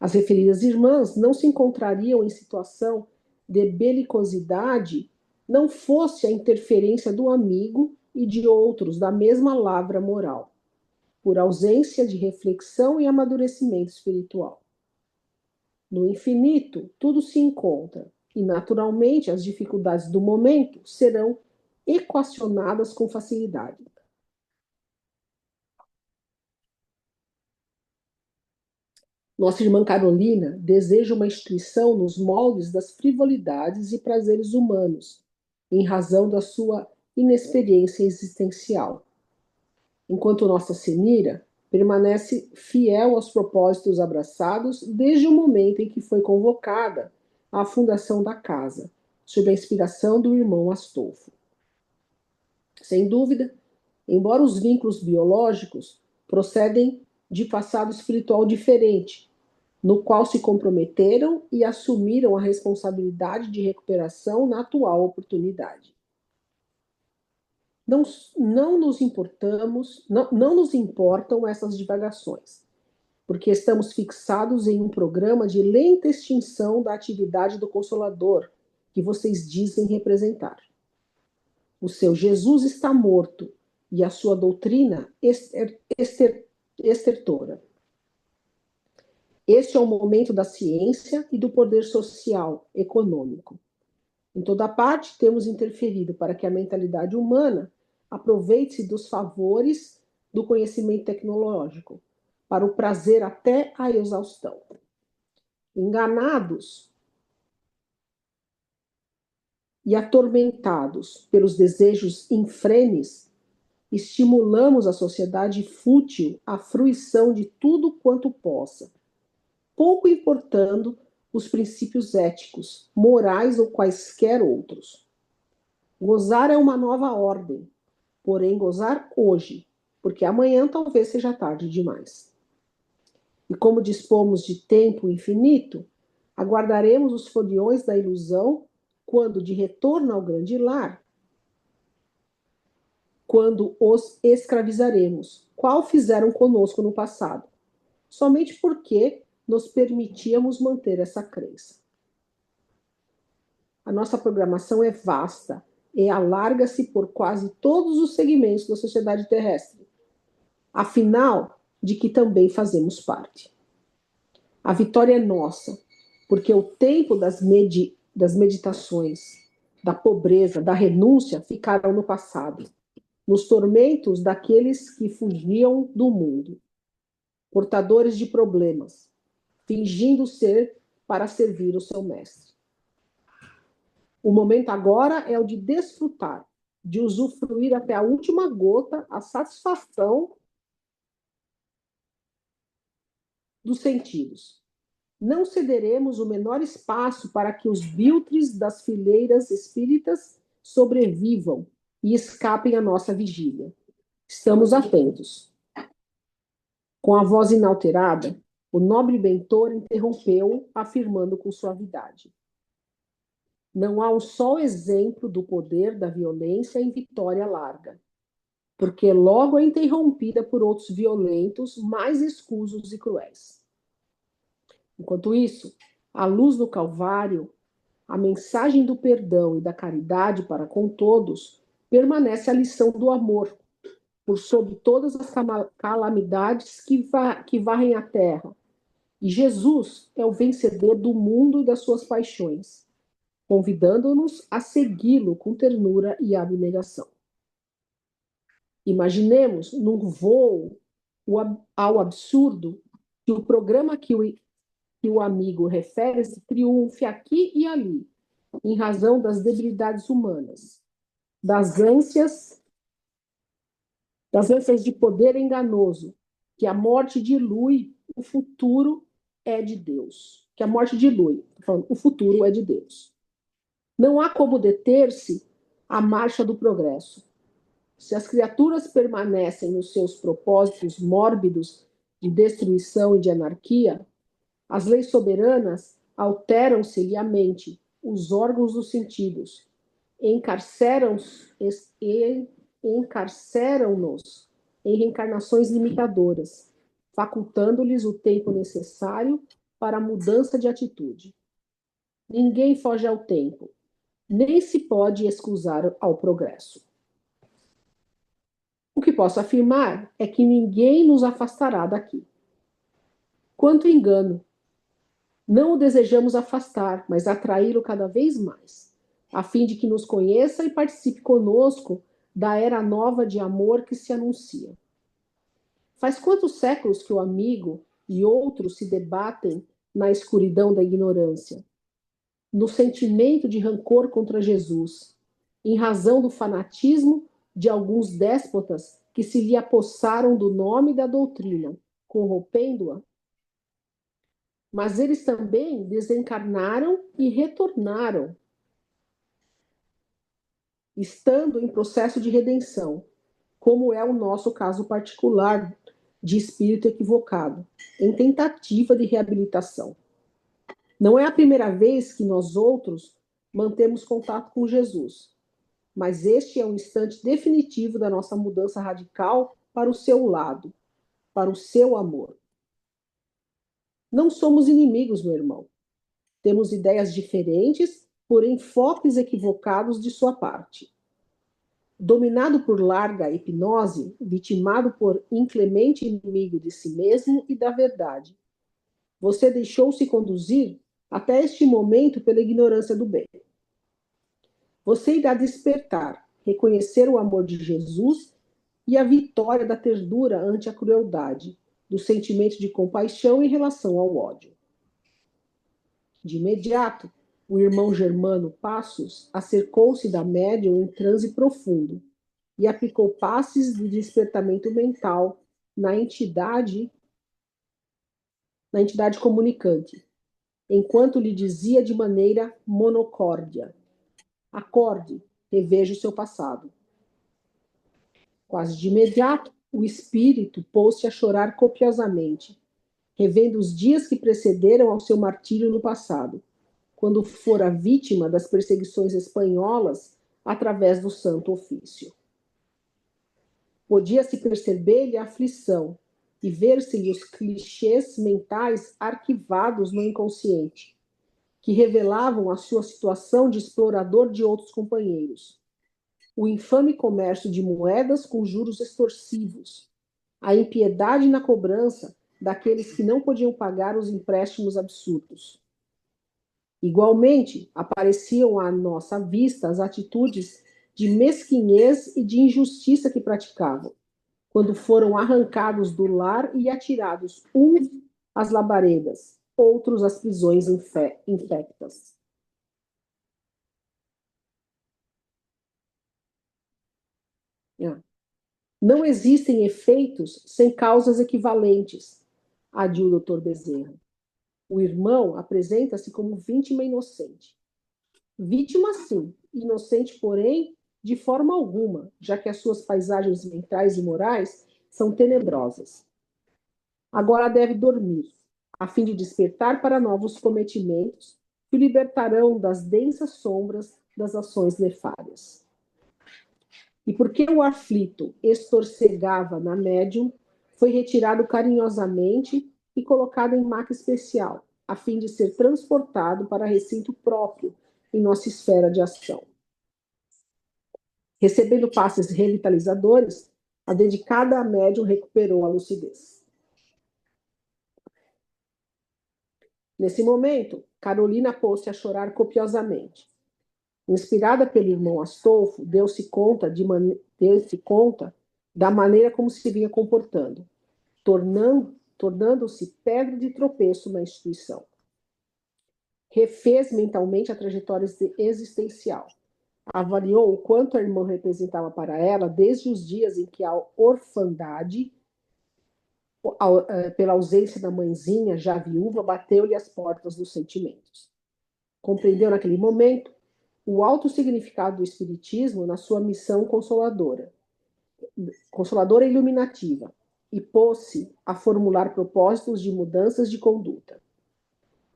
As referidas irmãs não se encontrariam em situação de belicosidade não fosse a interferência do amigo e de outros da mesma lavra moral, por ausência de reflexão e amadurecimento espiritual. No infinito, tudo se encontra, e naturalmente as dificuldades do momento serão equacionadas com facilidade. Nossa irmã Carolina deseja uma instituição nos moldes das frivolidades e prazeres humanos, em razão da sua inexperiência existencial. Enquanto Nossa Senhora permanece fiel aos propósitos abraçados desde o momento em que foi convocada à fundação da casa, sob a inspiração do irmão Astolfo. Sem dúvida, embora os vínculos biológicos procedem de passado espiritual diferente, no qual se comprometeram e assumiram a responsabilidade de recuperação na atual oportunidade. Não nos importam essas divagações, porque estamos fixados em um programa de lenta extinção da atividade do Consolador, que vocês dizem representar. O seu Jesus está morto e a sua doutrina estertora. Este é o momento da ciência e do poder social, econômico. Em toda parte, temos interferido para que a mentalidade humana aproveite-se dos favores do conhecimento tecnológico, para o prazer até a exaustão. Enganados e atormentados pelos desejos infrenes, estimulamos a sociedade fútil à fruição de tudo quanto possa, pouco importando os princípios éticos, morais ou quaisquer outros. Gozar é uma nova ordem, porém gozar hoje, porque amanhã talvez seja tarde demais. E como dispomos de tempo infinito, aguardaremos os foliões da ilusão quando, de retorno ao grande lar, quando os escravizaremos, qual fizeram conosco no passado, somente porque nos permitíamos manter essa crença. A nossa programação é vasta e alarga-se por quase todos os segmentos da sociedade terrestre, afinal de que também fazemos parte. A vitória é nossa, porque o tempo das meditações, da pobreza, da renúncia ficaram no passado, nos tormentos daqueles que fugiam do mundo, portadores de problemas, fingindo ser para servir o seu mestre. O momento agora é o de desfrutar, de usufruir até a última gota a satisfação dos sentidos. Não cederemos o menor espaço para que os biltres das fileiras espíritas sobrevivam e escapem à nossa vigília. Estamos atentos. Com a voz inalterada, o nobre bentor interrompeu, afirmando com suavidade: não há um só exemplo do poder da violência em vitória larga, porque logo é interrompida por outros violentos, mais escusos e cruéis. Enquanto isso, a luz do Calvário, a mensagem do perdão e da caridade para com todos, permanece a lição do amor, por sobre todas as calamidades que varrem a terra. E Jesus é o vencedor do mundo e das suas paixões, convidando-nos a segui-lo com ternura e abnegação. Imaginemos, num voo ao absurdo, que o programa que o amigo refere-se triunfe aqui e ali, em razão das debilidades humanas, das ânsias de poder enganoso, que a morte dilui, o futuro é de Deus. Que a morte dilui, o futuro é de Deus. Não há como deter-se a marcha do progresso. Se as criaturas permanecem nos seus propósitos mórbidos de destruição e de anarquia, as leis soberanas alteram-se-lhe a mente, os órgãos dos sentidos, encarceram-nos em reencarnações limitadoras, facultando-lhes o tempo necessário para a mudança de atitude. Ninguém foge ao tempo, nem se pode excusar ao progresso. O que posso afirmar é que ninguém nos afastará daqui. Quanto engano! Não o desejamos afastar, mas atraí-lo cada vez mais, a fim de que nos conheça e participe conosco da era nova de amor que se anuncia. Faz quantos séculos que o amigo e outros se debatem na escuridão da ignorância, no sentimento de rancor contra Jesus, em razão do fanatismo de alguns déspotas que se lhe apossaram do nome e da doutrina, corrompendo-a. Mas eles também desencarnaram e retornaram, estando em processo de redenção, como é o nosso caso particular de espírito equivocado, em tentativa de reabilitação. Não é a primeira vez que nós outros mantemos contato com Jesus, mas este é o instante definitivo da nossa mudança radical para o seu lado, para o seu amor. Não somos inimigos, meu irmão. Temos ideias diferentes, por enfoques equivocados de sua parte. Dominado por larga hipnose, vitimado por inclemente inimigo de si mesmo e da verdade, você deixou-se conduzir até este momento pela ignorância do bem. Você irá despertar, reconhecer o amor de Jesus e a vitória da ternura ante a crueldade, do sentimento de compaixão em relação ao ódio. De imediato, o irmão Germano Passos acercou-se da médium em transe profundo e aplicou passes de despertamento mental na entidade comunicante, enquanto lhe dizia de maneira monocórdia: acorde, reveja o seu passado. Quase de imediato, o espírito pôs-se a chorar copiosamente, revendo os dias que precederam ao seu martírio no passado, quando fora vítima das perseguições espanholas através do Santo Ofício. Podia-se perceber-lhe a aflição e ver-se-lhe os clichês mentais arquivados no inconsciente, que revelavam a sua situação de explorador de outros companheiros, o infame comércio de moedas com juros extorsivos, a impiedade na cobrança daqueles que não podiam pagar os empréstimos absurdos. Igualmente, apareciam à nossa vista as atitudes de mesquinhez e de injustiça que praticavam, quando foram arrancados do lar e atirados uns às labaredas, outros às prisões infectas. Não existem efeitos sem causas equivalentes, adiu o Dr. Bezerra. O irmão apresenta-se como vítima inocente. Vítima, sim, inocente, porém, de forma alguma, já que as suas paisagens mentais e morais são tenebrosas. Agora deve dormir, a fim de despertar para novos cometimentos que o libertarão das densas sombras das ações nefárias. E porque o aflito estorcegava na médium, foi retirado carinhosamente e colocado em maca especial, a fim de ser transportado para recinto próprio em nossa esfera de ação. Recebendo passes revitalizadores, a dedicada médium recuperou a lucidez. Nesse momento, Carolina pôs-se a chorar copiosamente. Inspirada pelo irmão Astolfo, deu-se conta da maneira como se vinha comportando, tornando-se pedra de tropeço na instituição. Refez mentalmente a trajetória existencial. Avaliou o quanto a irmã representava para ela desde os dias em que a orfandade, pela ausência da mãezinha, já viúva, bateu-lhe as portas dos sentimentos. Compreendeu naquele momento o alto significado do Espiritismo na sua missão consoladora e iluminativa, e pôs-se a formular propósitos de mudanças de conduta.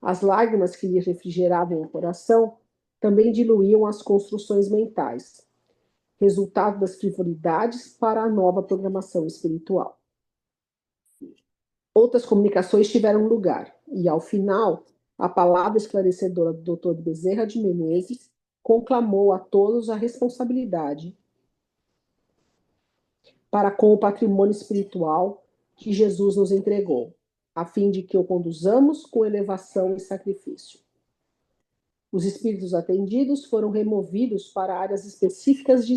As lágrimas que lhe refrigeravam o coração também diluíam as construções mentais, resultado das frivolidades para a nova programação espiritual. Outras comunicações tiveram lugar, e, ao final, a palavra esclarecedora do Dr. Bezerra de Menezes conclamou a todos a responsabilidade para com o patrimônio espiritual que Jesus nos entregou, a fim de que o conduzamos com elevação e sacrifício. Os espíritos atendidos foram removidos para áreas específicas de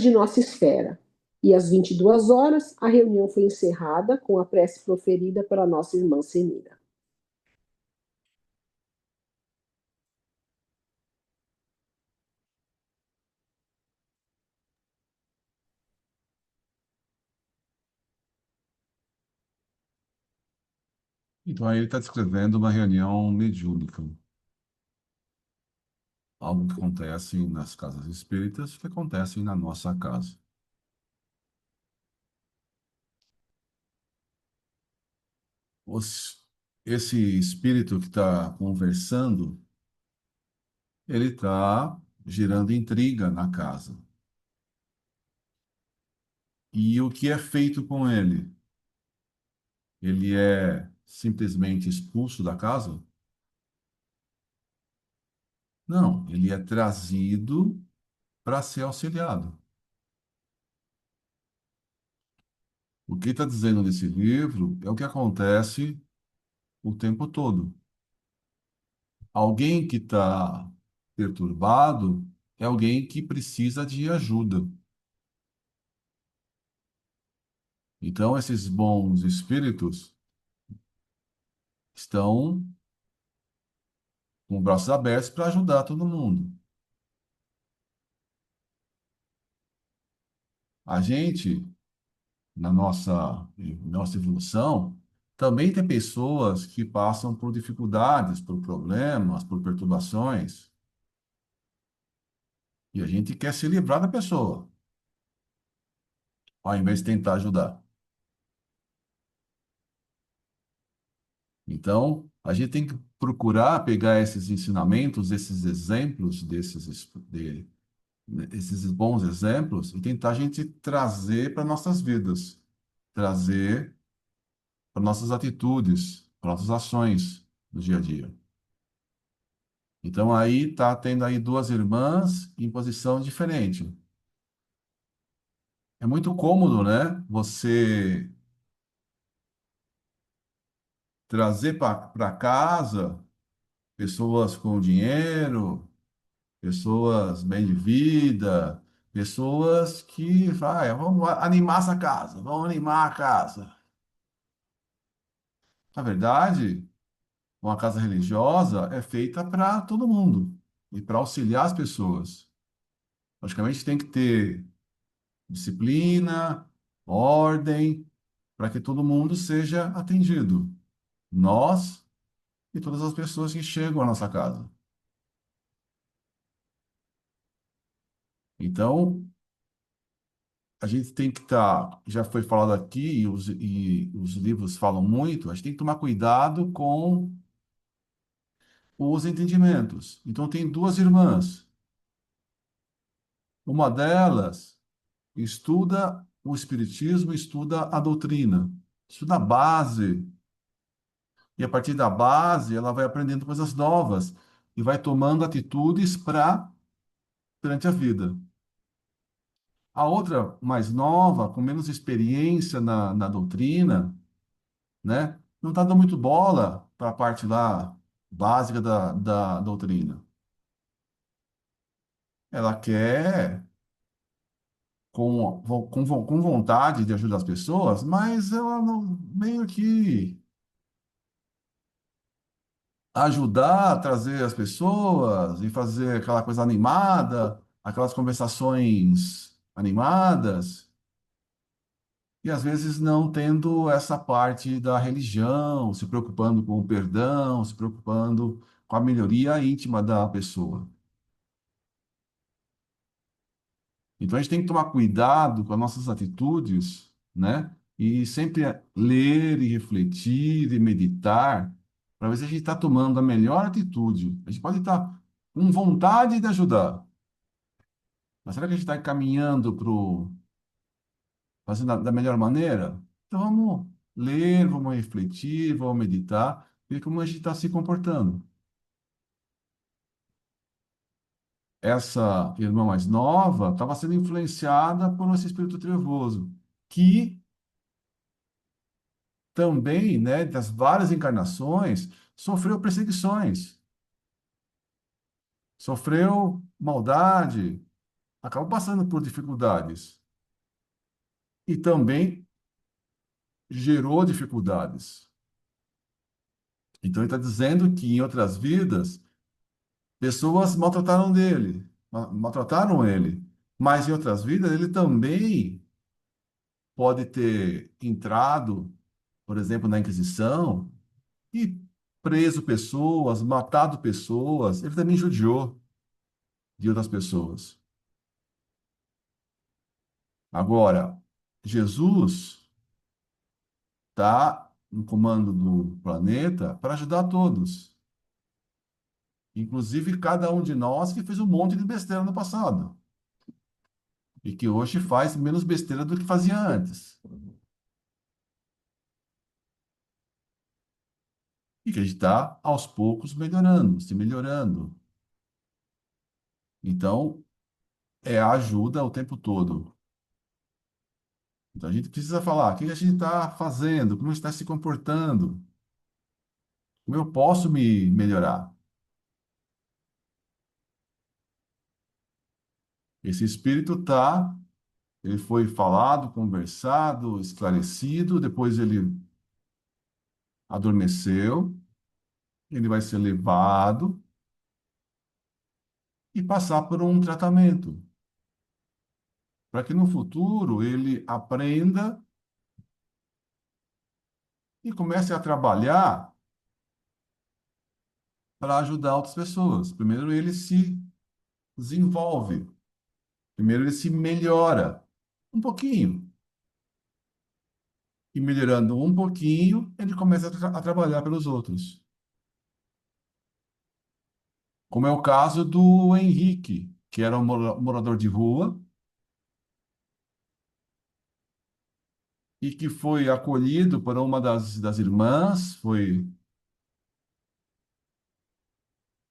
nossa esfera, e às 22 horas a reunião foi encerrada com a prece proferida pela nossa irmã Senira. Então aí ele está descrevendo uma reunião mediúnica, algo que acontece nas casas espíritas, que acontece na nossa casa. Os- Esse espírito que está conversando, ele está gerando intriga na casa. E o que é feito com ele? Ele é simplesmente expulso da casa? Não, ele é trazido para ser auxiliado. O que está dizendo nesse livro é o que acontece o tempo todo. Alguém que está perturbado é alguém que precisa de ajuda. Então, esses bons espíritos estão com os braços abertos para ajudar todo mundo. A gente, nossa evolução, também tem pessoas que passam por dificuldades, por problemas, por perturbações, e a gente quer se livrar da pessoa, ao invés de tentar ajudar. Então, a gente tem que procurar pegar esses ensinamentos, esses exemplos esses bons exemplos e tentar a gente trazer para nossas vidas, trazer para nossas atitudes, para nossas ações no dia a dia. Então aí está tendo aí duas irmãs em posição diferente. É muito cômodo, né? Você trazer para casa pessoas com dinheiro, pessoas bem de vida, pessoas que vai, vamos animar essa casa, vamos animar a casa. Na verdade, uma casa religiosa é feita para todo mundo e para auxiliar as pessoas. Logicamente, tem que ter disciplina, ordem, para que todo mundo seja atendido. Nós e todas as pessoas que chegam à nossa casa. Então, a gente tem que estar, já foi falado aqui, e os livros falam muito, a gente tem que tomar cuidado com os entendimentos. Então, tem duas irmãs. Uma delas estuda o Espiritismo, estuda a doutrina, estuda a base. E a partir da base, ela vai aprendendo coisas novas e vai tomando atitudes para durante a vida. A outra, mais nova, com menos experiência na doutrina, né, não está dando muito bola para a parte lá básica da doutrina. Ela quer, com vontade de ajudar as pessoas, mas ela não, meio que ajudar a trazer as pessoas e fazer aquela coisa animada, aquelas conversações animadas, e às vezes não tendo essa parte da religião, se preocupando com o perdão, se preocupando com a melhoria íntima da pessoa. Então a gente tem que tomar cuidado com as nossas atitudes, né? E sempre ler e refletir e meditar para ver se a gente está tomando a melhor atitude. A gente pode estar com vontade de ajudar, mas será que a gente está caminhando para fazendo da melhor maneira? Então vamos ler, vamos refletir, vamos meditar, ver como a gente está se comportando. Essa irmã mais nova estava sendo influenciada por esse espírito trevoso, que também, né, das várias encarnações, sofreu perseguições, sofreu maldade, acabou passando por dificuldades e também gerou dificuldades. Então ele está dizendo que em outras vidas pessoas maltrataram ele, mas em outras vidas ele também pode ter entrado, por exemplo, na Inquisição e preso pessoas, matado pessoas. Ele também judiou de outras pessoas. Agora, Jesus está no comando do planeta para ajudar todos, inclusive cada um de nós que fez um monte de besteira no passado e que hoje faz menos besteira do que fazia antes. E que a gente está, aos poucos, melhorando, se melhorando. Então, é a ajuda o tempo todo. Então, a gente precisa falar o que a gente está fazendo, como está se comportando, como eu posso me melhorar. Esse espírito está, ele foi falado, conversado, esclarecido, depois ele adormeceu, ele vai ser levado e passar por um tratamento, para que no futuro ele aprenda e comece a trabalhar para ajudar outras pessoas. Primeiro ele se desenvolve, primeiro ele se melhora um pouquinho. E melhorando um pouquinho, ele começa a trabalhar pelos outros. Como é o caso do Henrique, que era um morador de rua e que foi acolhido por uma das irmãs,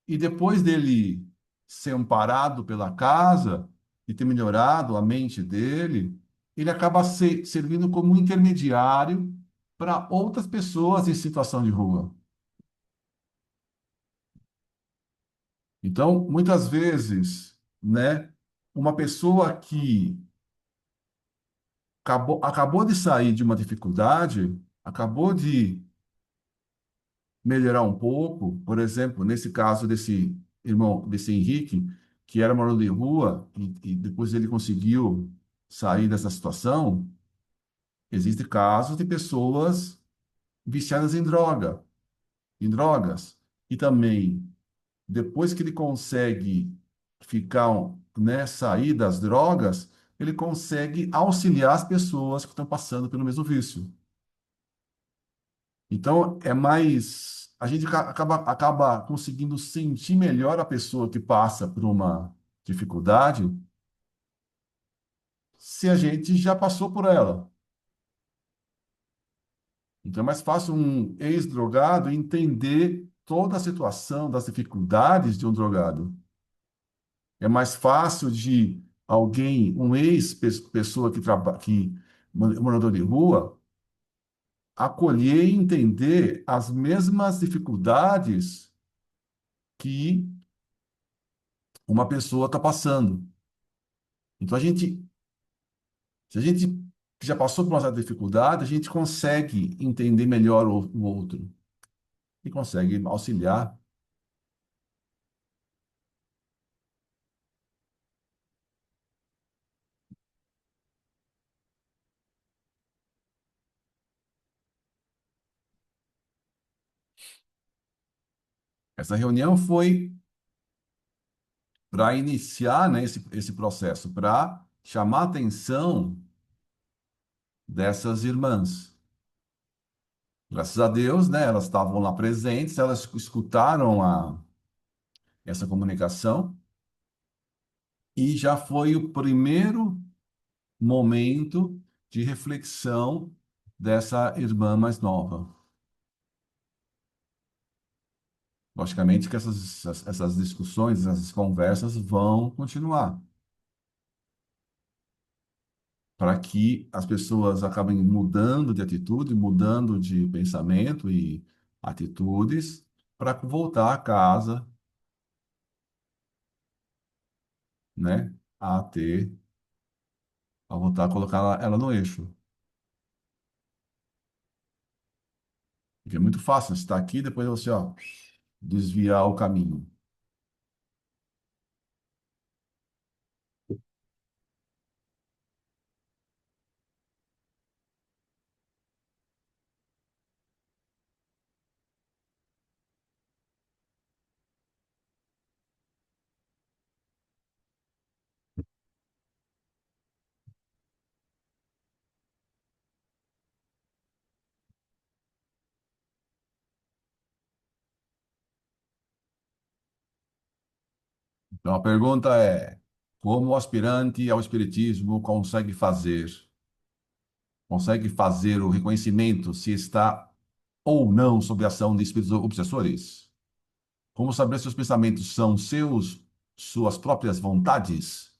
e depois dele ser amparado pela casa e ter melhorado a mente dele, ele acaba servindo como um intermediário para outras pessoas em situação de rua. Então, muitas vezes, né, uma pessoa que acabou de sair de uma dificuldade, acabou de melhorar um pouco, por exemplo, nesse caso desse irmão, desse Henrique, que era morador de rua e depois ele conseguiu sair dessa situação, existem casos de pessoas viciadas em drogas, e também depois que ele consegue né, sair das drogas, ele consegue auxiliar as pessoas que estão passando pelo mesmo vício. Então, é mais. A gente acaba conseguindo sentir melhor a pessoa que passa por uma dificuldade se a gente já passou por ela. Então, é mais fácil um ex-drogado entender toda a situação das dificuldades de um drogado. É mais fácil de alguém, um ex-pessoa morador de rua, acolher e entender as mesmas dificuldades que uma pessoa está passando. Então, se a gente já passou por uma certa dificuldade, a gente consegue entender melhor o outro e consegue auxiliar. Essa reunião foi para iniciar, né, esse processo, para chamar a atenção dessas irmãs. Graças a Deus, né, elas estavam lá presentes, elas escutaram essa comunicação e já foi o primeiro momento de reflexão dessa irmã mais nova. Logicamente que essas discussões, essas conversas vão continuar, para que as pessoas acabem mudando de atitude, mudando de pensamento e atitudes, para voltar a casa, né, a voltar a colocar ela no eixo. Porque é muito fácil, você está aqui, depois você, ó, desviar o caminho. Então a pergunta é: como o aspirante ao espiritismo consegue fazer o reconhecimento se está ou não sob a ação de espíritos obsessores? Como saber se os pensamentos são suas próprias vontades?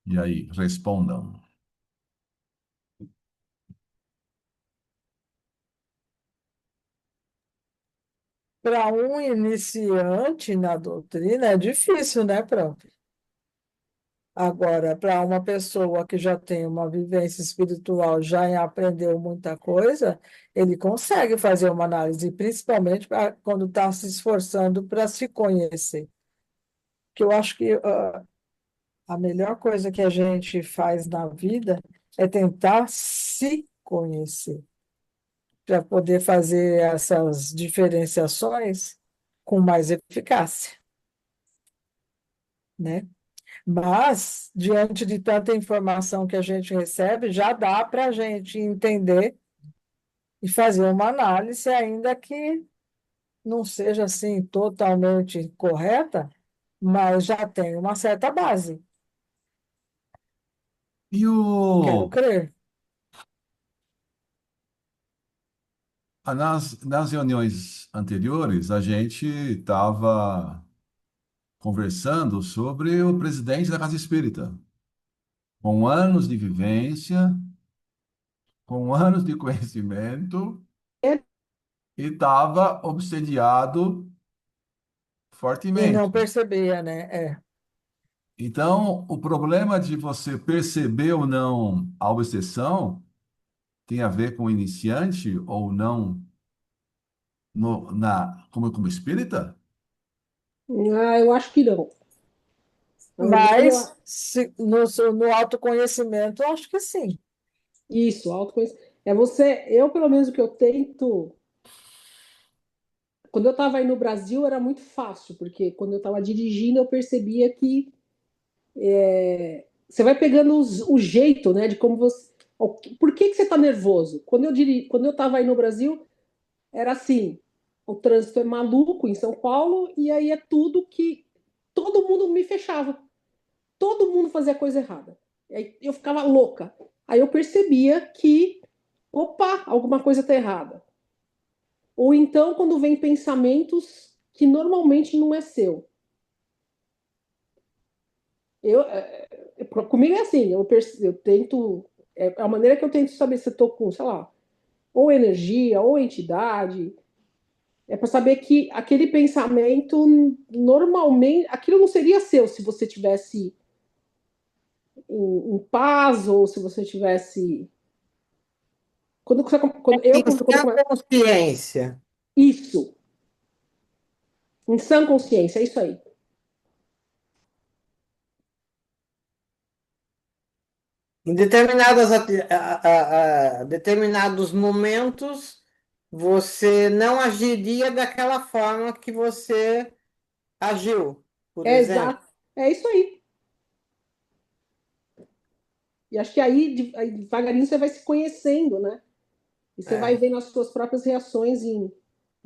E aí, respondam. Para um iniciante na doutrina é difícil, né, prof? Agora, para uma pessoa que já tem uma vivência espiritual, já aprendeu muita coisa, ele consegue fazer uma análise, principalmente quando está se esforçando para se conhecer. Que eu acho que a melhor coisa que a gente faz na vida é tentar se conhecer, para poder fazer essas diferenciações com mais eficácia, né? Mas, diante de tanta informação que a gente recebe, já dá para a gente entender e fazer uma análise, ainda que não seja assim totalmente correta, mas já tem uma certa base, E quero crer. nas reuniões anteriores, a gente estava conversando sobre o presidente da Casa Espírita, com anos de vivência, com anos de conhecimento, e estava obsediado E não fortemente. percebia, né? Então, o problema de você perceber ou não a obsessão tem a ver com o iniciante ou não como espírita? Ah, eu acho que não. Na verdade, Mas no autoconhecimento, eu acho que sim. isso, autoconhecimento. É você, eu pelo menos o que eu tento. Quando eu estava aí no Brasil era muito fácil, porque quando eu estava dirigindo eu percebia que você vai pegando o jeito, né, de como você. Por que você está nervoso? Quando eu estava aí no Brasil, era assim: o trânsito é maluco em São Paulo, e aí é tudo que todo mundo me fechava. Todo mundo fazia coisa errada. Aí eu ficava louca. Aí eu percebia que, opa, alguma coisa está errada. Ou então, quando vem pensamentos que normalmente não é seu. Comigo é assim, eu tento. É a maneira que eu tento saber se eu tô com, sei lá, ou energia, ou entidade. É para saber que aquele pensamento, normalmente, aquilo não seria seu se você tivesse em paz, ou se você tivesse. Quando Tenha consciência. isso, em sã consciência, é isso aí. Em determinados momentos, você não agiria daquela forma que você agiu, por É exemplo. exato, é isso aí. E acho que aí devagarinho você vai se conhecendo, né? E você vai É. vendo as suas próprias reações em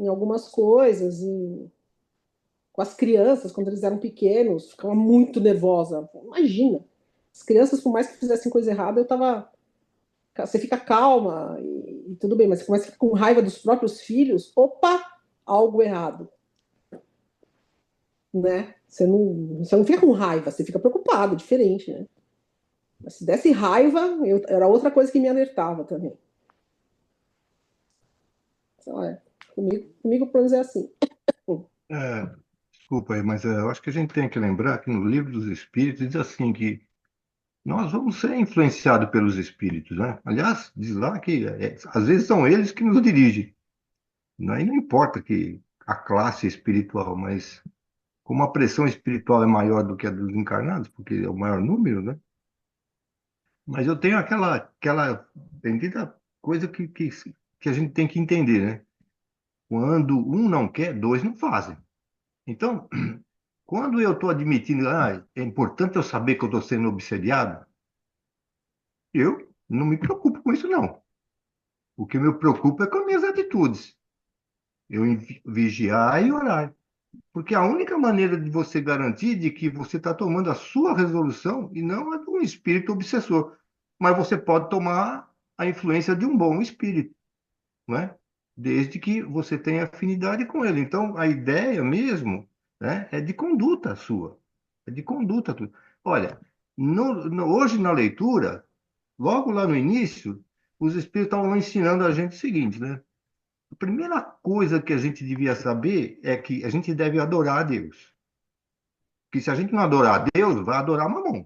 algumas coisas, com as crianças, quando eles eram pequenos, ficava muito nervosa. Imagina, as crianças, por mais que fizessem coisa errada, eu tava. Você fica calma e tudo bem, mas você começa a ficar com raiva dos próprios filhos, opa, algo errado, né? Você não fica com raiva, você fica preocupado, diferente, né? Mas se desse raiva, era outra coisa que me alertava também. Então, comigo, pelo menos, é assim. É, desculpa aí, mas eu acho que a gente tem que lembrar que no Livro dos Espíritos diz assim que nós vamos ser influenciados pelos espíritos, né? Aliás, diz lá que às vezes são eles que nos dirigem. Aí não importa que a classe espiritual, mas como a pressão espiritual é maior do que a dos encarnados, porque é o maior número, né? Mas eu tenho aquela bendita coisa que a gente tem que entender, né? Quando um não quer, dois não fazem. Então, quando eu estou admitindo, é importante eu saber que eu estou sendo obsediado, eu não me preocupo com isso, não. O que me preocupa é com as minhas atitudes. Eu vigiar e orar. Porque a única maneira de você garantir de que você está tomando a sua resolução e não a de um espírito obsessor. Mas você pode tomar a influência de um bom espírito, não é? Desde que você tenha afinidade com ele. Então, a ideia mesmo, né, é de conduta sua. É de conduta. Olha, hoje na leitura, logo lá no início, os espíritos estavam ensinando a gente o seguinte, né? A primeira coisa que a gente devia saber é que a gente deve adorar a Deus. Porque se a gente não adorar a Deus, vai adorar Mamon.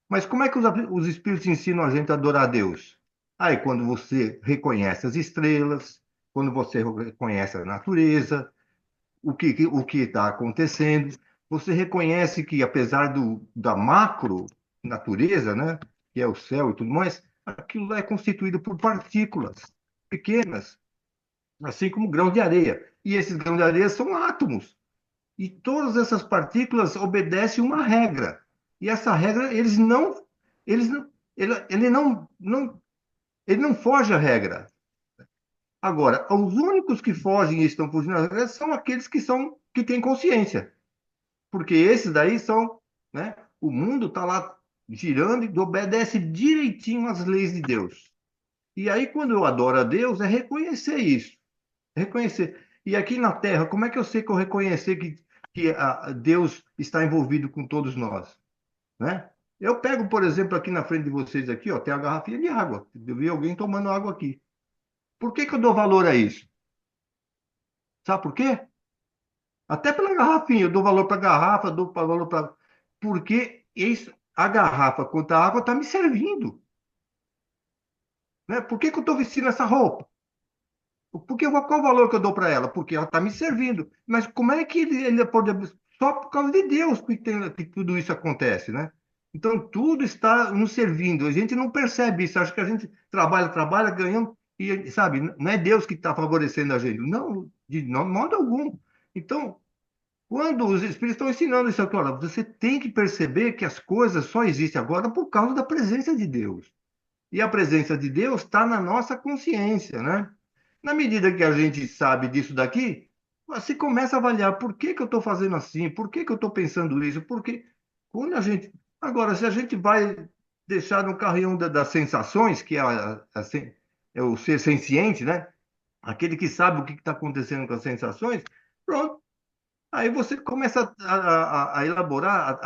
Mas como é que os espíritos ensinam a gente a adorar a Deus? Aí, quando você reconhece as estrelas, quando você reconhece a natureza, o que está acontecendo, você reconhece que, apesar da macro natureza, né, que é o céu e tudo mais, aquilo é constituído por partículas pequenas, assim como grãos de areia. E esses grãos de areia são átomos. E todas essas partículas obedecem uma regra. E essa regra, eles não, ele não foge à regra. Agora, os únicos que fogem e estão fugindo à regra são aqueles que têm consciência. Porque esses daí são, né? O mundo está lá girando e obedece direitinho às leis de Deus. E aí, quando eu adoro a Deus, é reconhecer isso. Reconhecer. E aqui na Terra, como é que eu sei que eu reconhecer que Deus está envolvido com todos nós? Né? Eu pego, por exemplo, aqui na frente de vocês, aqui, ó, tem a garrafinha de água. Eu vi alguém tomando água aqui. Por que que eu dou valor a isso? Sabe por quê? Até pela garrafinha, eu dou valor para a garrafa, dou valor para. Porque a garrafa quanto a água está me servindo. Né? Por que que eu estou vestindo essa roupa? Qual o valor que eu dou para ela? Porque ela está me servindo. Mas como é que ele pode. Só por causa de Deus que tudo isso acontece, né? Então, tudo está nos servindo. A gente não percebe isso. Acho que a gente trabalha, ganhamos, e, sabe, não é Deus que está favorecendo a gente. Não, de modo algum. Então, quando os Espíritos estão ensinando isso aqui, olha, você tem que perceber que as coisas só existem agora por causa da presença de Deus. E a presença de Deus está na nossa consciência, né? Na medida que a gente sabe disso daqui, você começa a avaliar por que que eu estou fazendo assim, por que que eu estou pensando isso, porque quando a gente. Agora, se a gente vai deixar no carrinho das sensações, que é o ser senciente, né? Aquele que sabe o que está acontecendo com as sensações, pronto. Aí você começa a elaborar,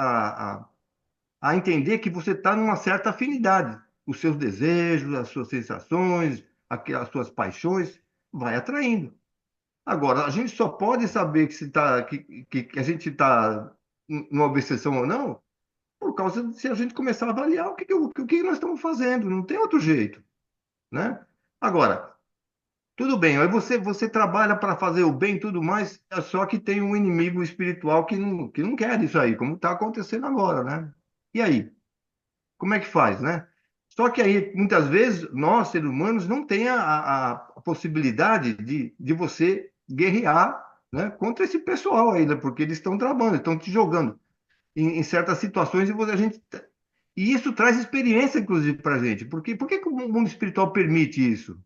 a entender que você está numa certa afinidade. Os seus desejos, as suas sensações, as suas paixões, vai atraindo. Agora, a gente só pode saber que a gente está numa obsessão ou não por causa de se a gente começar a avaliar o que nós estamos fazendo. Não tem outro jeito, né? Agora, tudo bem, aí você trabalha para fazer o bem e tudo mais, só que tem um inimigo espiritual que não quer isso aí, como está acontecendo agora, né? E aí? Como é que faz, né? Só que aí, muitas vezes, nós, seres humanos, não tem a possibilidade de você guerrear, né, contra esse pessoal aí, né? Porque eles estão travando, estão te jogando em certas situações e isso traz experiência, inclusive, para a gente. Por que que o mundo espiritual permite isso?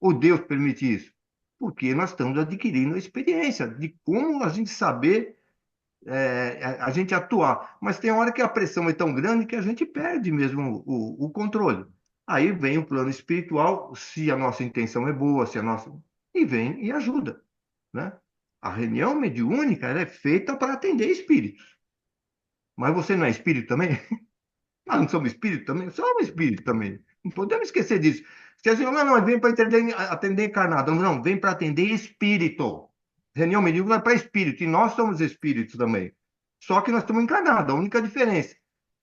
Ou Deus permite isso? Porque nós estamos adquirindo a experiência de como a gente saber a gente atuar. Mas tem hora que a pressão é tão grande que a gente perde mesmo o controle. Aí vem o plano espiritual, se a nossa intenção é boa, se a nossa. E vem e ajuda. Né? A reunião mediúnica ela é feita para atender espíritos. Mas você não é espírito também? Nós não somos espírito também? Somos espírito também. Não podemos esquecer disso. Se a gente não, vem para atender encarnado. Não, vem para atender espírito. Reunião mediúnica é para espírito, e nós somos espíritos também. Só que nós estamos encarnados, a única diferença.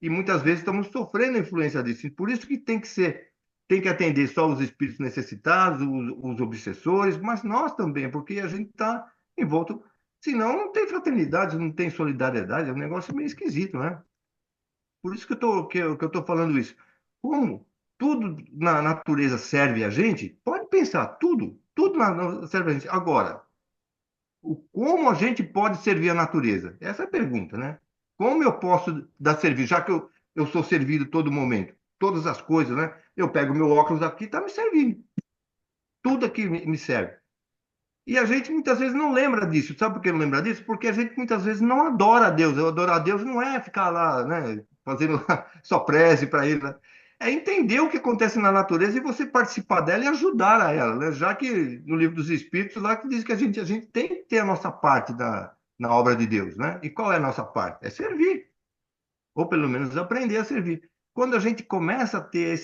E muitas vezes estamos sofrendo a influência disso. Por isso que tem que atender só os espíritos necessitados, os obsessores, mas nós também, porque a gente está envolto. Senão não tem fraternidade, não tem solidariedade, é um negócio meio esquisito, né? Por isso que eu tô falando isso. Como tudo na natureza serve a gente, pode pensar, tudo serve a gente. Agora, como a gente pode servir a natureza? Essa é a pergunta, né? Como eu posso dar serviço, já que eu sou servido todo momento, todas as coisas, né? Eu pego meu óculos aqui, está me servindo. tudo aqui me serve. E a gente muitas vezes não lembra disso. Sabe por que não lembra disso? Porque a gente muitas vezes não adora a Deus. Eu adorar a Deus não é ficar lá, né, fazendo só prece para ele, né? É entender o que acontece na natureza e você participar dela e ajudar a ela, né? Já que no livro dos Espíritos lá que diz que a gente tem que ter a nossa parte na obra de Deus, né? E qual é a nossa parte? É servir, ou pelo menos aprender a servir. Quando a gente começa a ter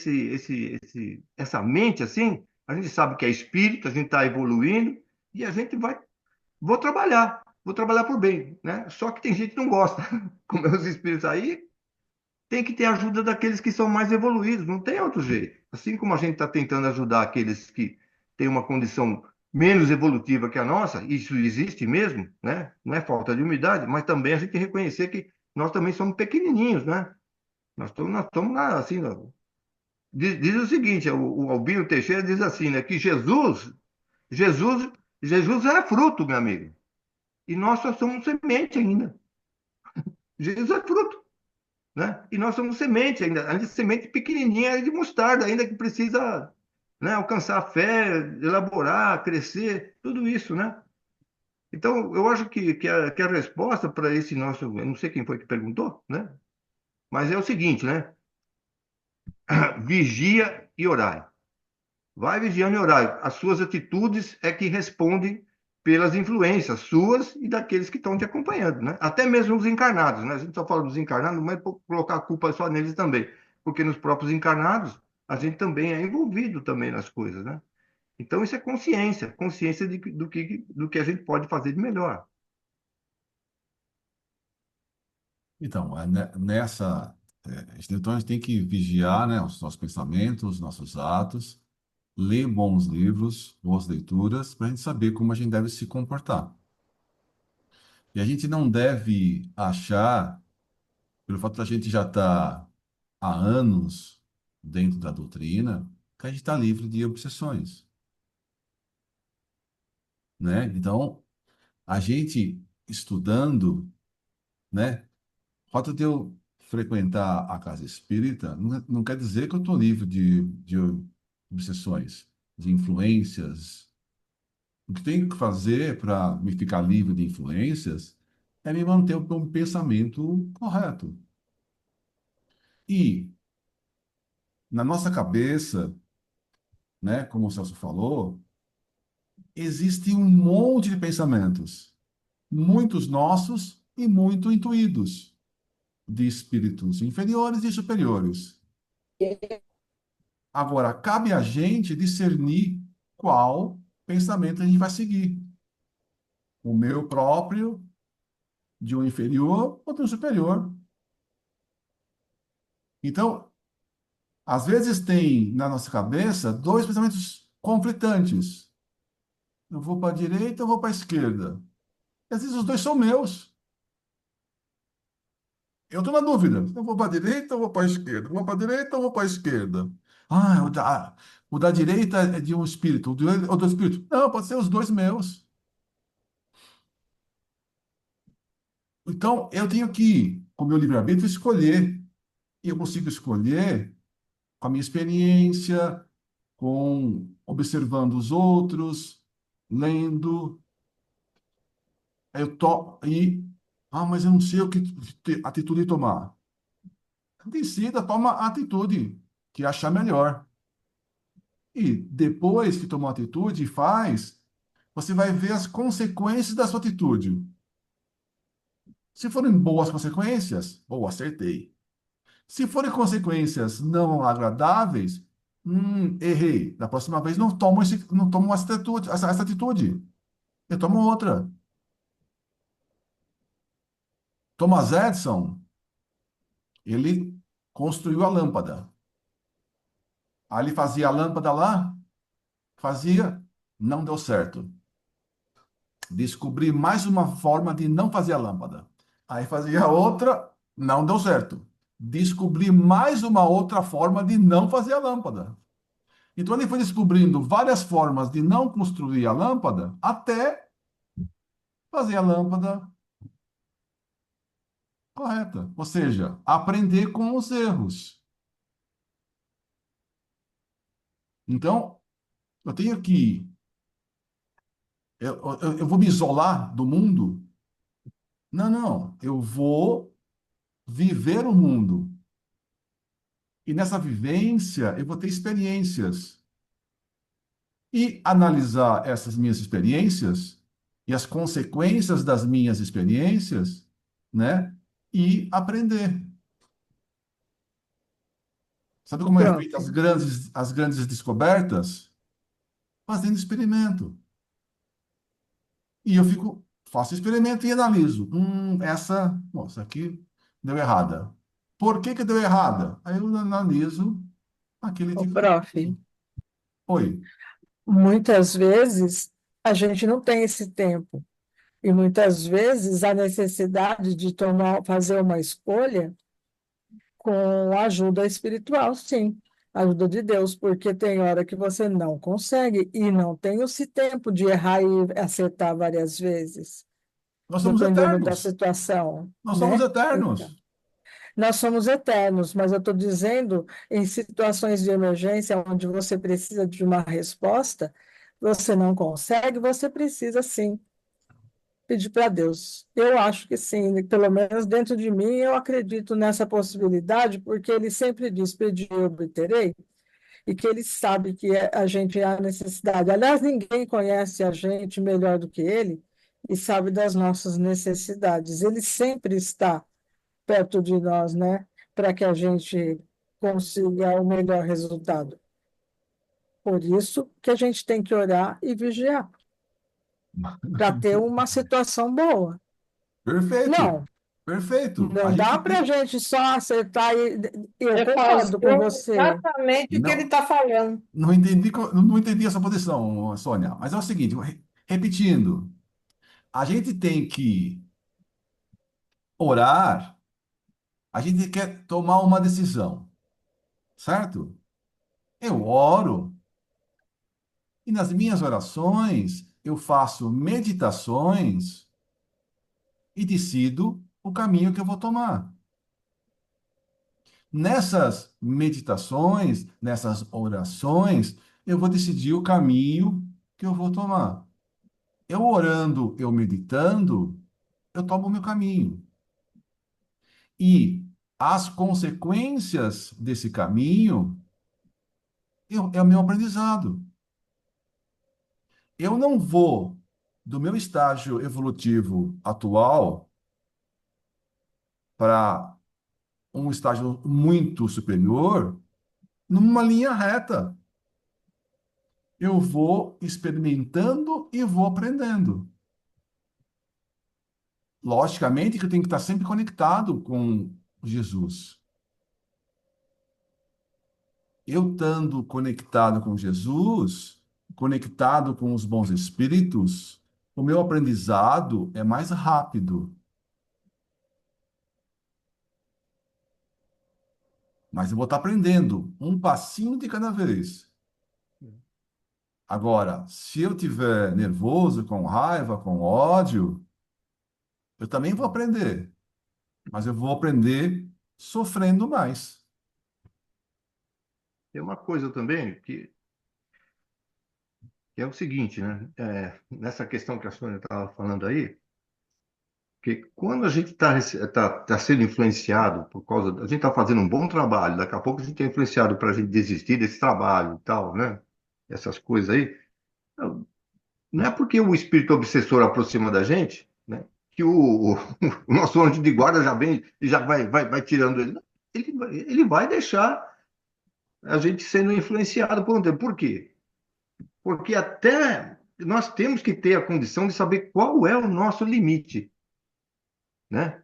essa mente assim, a gente sabe que é espírito, a gente está evoluindo e a gente vou trabalhar por bem, né? Só que tem gente que não gosta, como os espíritos aí, tem que ter ajuda daqueles que são mais evoluídos, não tem outro jeito. Assim como a gente está tentando ajudar aqueles que têm uma condição menos evolutiva que a nossa, isso existe mesmo, né? Não é falta de humildade, mas também a gente reconhecer que nós também somos pequenininhos, né? Nós estamos lá, assim, diz o seguinte, o Albino Teixeira diz assim, né? Que Jesus, Jesus é fruto, meu amigo. E nós só somos semente ainda. Jesus é fruto, né? E nós somos semente ainda semente pequenininha de mostarda, ainda que precisa, né, alcançar a fé, elaborar, crescer, tudo isso, né? Então, eu acho que a resposta para esse nosso, eu não sei quem foi que perguntou, né? Mas é o seguinte, né? Vigia e orai. Vai vigiando e orai. As suas atitudes é que respondem pelas influências suas e daqueles que estão te acompanhando, né? Até mesmo os encarnados, né? A gente só fala dos encarnados, não é colocar a culpa só neles também, porque nos próprios encarnados a gente também é envolvido também nas coisas, né? Então isso é consciência, consciência do que a gente pode fazer de melhor. Então, então a gente tem que vigiar, né, os nossos pensamentos, os nossos atos, ler bons livros, boas leituras, para a gente saber como a gente deve se comportar. E a gente não deve achar, pelo fato de a gente já estar há anos dentro da doutrina, que a gente está livre de obsessões, né? Então, a gente estudando, né? O fato de eu frequentar a casa espírita não quer dizer que eu estou livre de obsessões, de influências. O que tenho que fazer para me ficar livre de influências é me manter um pensamento correto. E na nossa cabeça, né, como o Celso falou, existe um monte de pensamentos, muitos nossos e muito intuídos, de espíritos inferiores e superiores. Agora, cabe a gente discernir qual pensamento a gente vai seguir. O meu próprio, de um inferior ou de um superior. Então, às vezes tem na nossa cabeça dois pensamentos conflitantes. Eu vou para a direita, eu vou para a esquerda. E às vezes os dois são meus. Eu estou na dúvida. Eu vou para a direita, eu vou para a esquerda. Eu vou para a direita, eu vou para a esquerda. O da direita é de um espírito, o do espírito. Não, pode ser os dois meus. Então, eu tenho que, com o meu livre-arbítrio, escolher. E eu consigo escolher com a minha experiência, com observando os outros, lendo. Aí eu to e mas eu não sei o que atitude tomar. Decida, toma a atitude que achar melhor. E depois que tomou a atitude e faz, você vai ver as consequências da sua atitude. Se forem boas consequências, acertei. Se forem consequências não agradáveis, errei. Da próxima vez não tomo essa atitude. Eu tomo outra. Thomas Edison, ele construiu a lâmpada. Aí ele fazia a lâmpada lá, fazia, não deu certo. Descobri mais uma forma de não fazer a lâmpada. Aí fazia outra, não deu certo. Descobri mais uma outra forma de não fazer a lâmpada. Então ele foi descobrindo várias formas de não construir a lâmpada até fazer a lâmpada correta. Ou seja, aprender com os erros. Então, Eu tenho que. Eu vou me isolar do mundo? Não, não. Eu vou viver o mundo. E nessa vivência, eu vou ter experiências. E analisar essas minhas experiências e as consequências das minhas experiências, né? E aprender. Sabe O como é prof. feita as grandes descobertas? Fazendo experimento. E eu faço experimento e analiso. Essa aqui deu errada. Por que que deu errada? Aí eu analiso aquele O tipo de prof. coisa. Oi. Muitas vezes a gente não tem esse tempo. E muitas vezes a necessidade de fazer uma escolha com ajuda espiritual, sim, ajuda de Deus, porque tem hora que você não consegue e não tem esse tempo de errar e acertar várias vezes, Nós somos dependendo da eternos. situação, Nós somos né? Então, eternos. nós somos eternos, mas eu estou dizendo, em situações de emergência, onde você precisa de uma resposta, você não consegue, você precisa sim pedir para Deus. Eu acho que sim, pelo menos dentro de mim, eu acredito nessa possibilidade, porque ele sempre diz: Pedi, eu obterei, e que ele sabe que a gente é a necessidade. Aliás, ninguém conhece a gente melhor do que ele e sabe das nossas necessidades. Ele sempre está perto de nós, né, para que a gente consiga o melhor resultado. Por isso que a gente tem que orar e vigiar, para ter uma situação boa. Perfeito. Não, Perfeito. A não dá gente para a tem. gente só acertar e eu É concordo fazer com você. exatamente o que ele Não, está falando. não entendi essa posição, Sônia. Mas é o seguinte, repetindo, a gente tem que orar, a gente quer tomar uma decisão, certo? Eu oro e nas minhas orações eu faço meditações e decido o caminho que eu vou tomar. Nessas meditações, nessas orações, eu vou decidir o caminho que eu vou tomar. Eu orando, eu meditando, eu tomo o meu caminho. E as consequências desse caminho é o meu aprendizado. Eu não vou do meu estágio evolutivo atual para um estágio muito superior numa linha reta. Eu vou experimentando e vou aprendendo. Logicamente que eu tenho que estar sempre conectado com Jesus. Eu estando conectado com Jesus, conectado com os bons espíritos, o meu aprendizado é mais rápido, mas eu vou estar aprendendo um passinho de cada vez. Agora, se eu tiver nervoso, com raiva, com ódio, eu também vou aprender, mas eu vou aprender sofrendo mais. Tem uma coisa também que é o seguinte, né? Nessa questão que a Sônia estava falando aí, que quando a gente tá sendo influenciado por causa. A gente está fazendo um bom trabalho, daqui a pouco a gente é influenciado para a gente desistir desse trabalho e tal, né? Essas coisas aí. Não é porque o espírito obsessor aproxima da gente, né? Que o nosso anjo de guarda já vem e já vai tirando ele. Não, ele vai deixar a gente sendo influenciado por um tempo. Por quê? Porque até nós temos que ter a condição de saber qual é o nosso limite, né?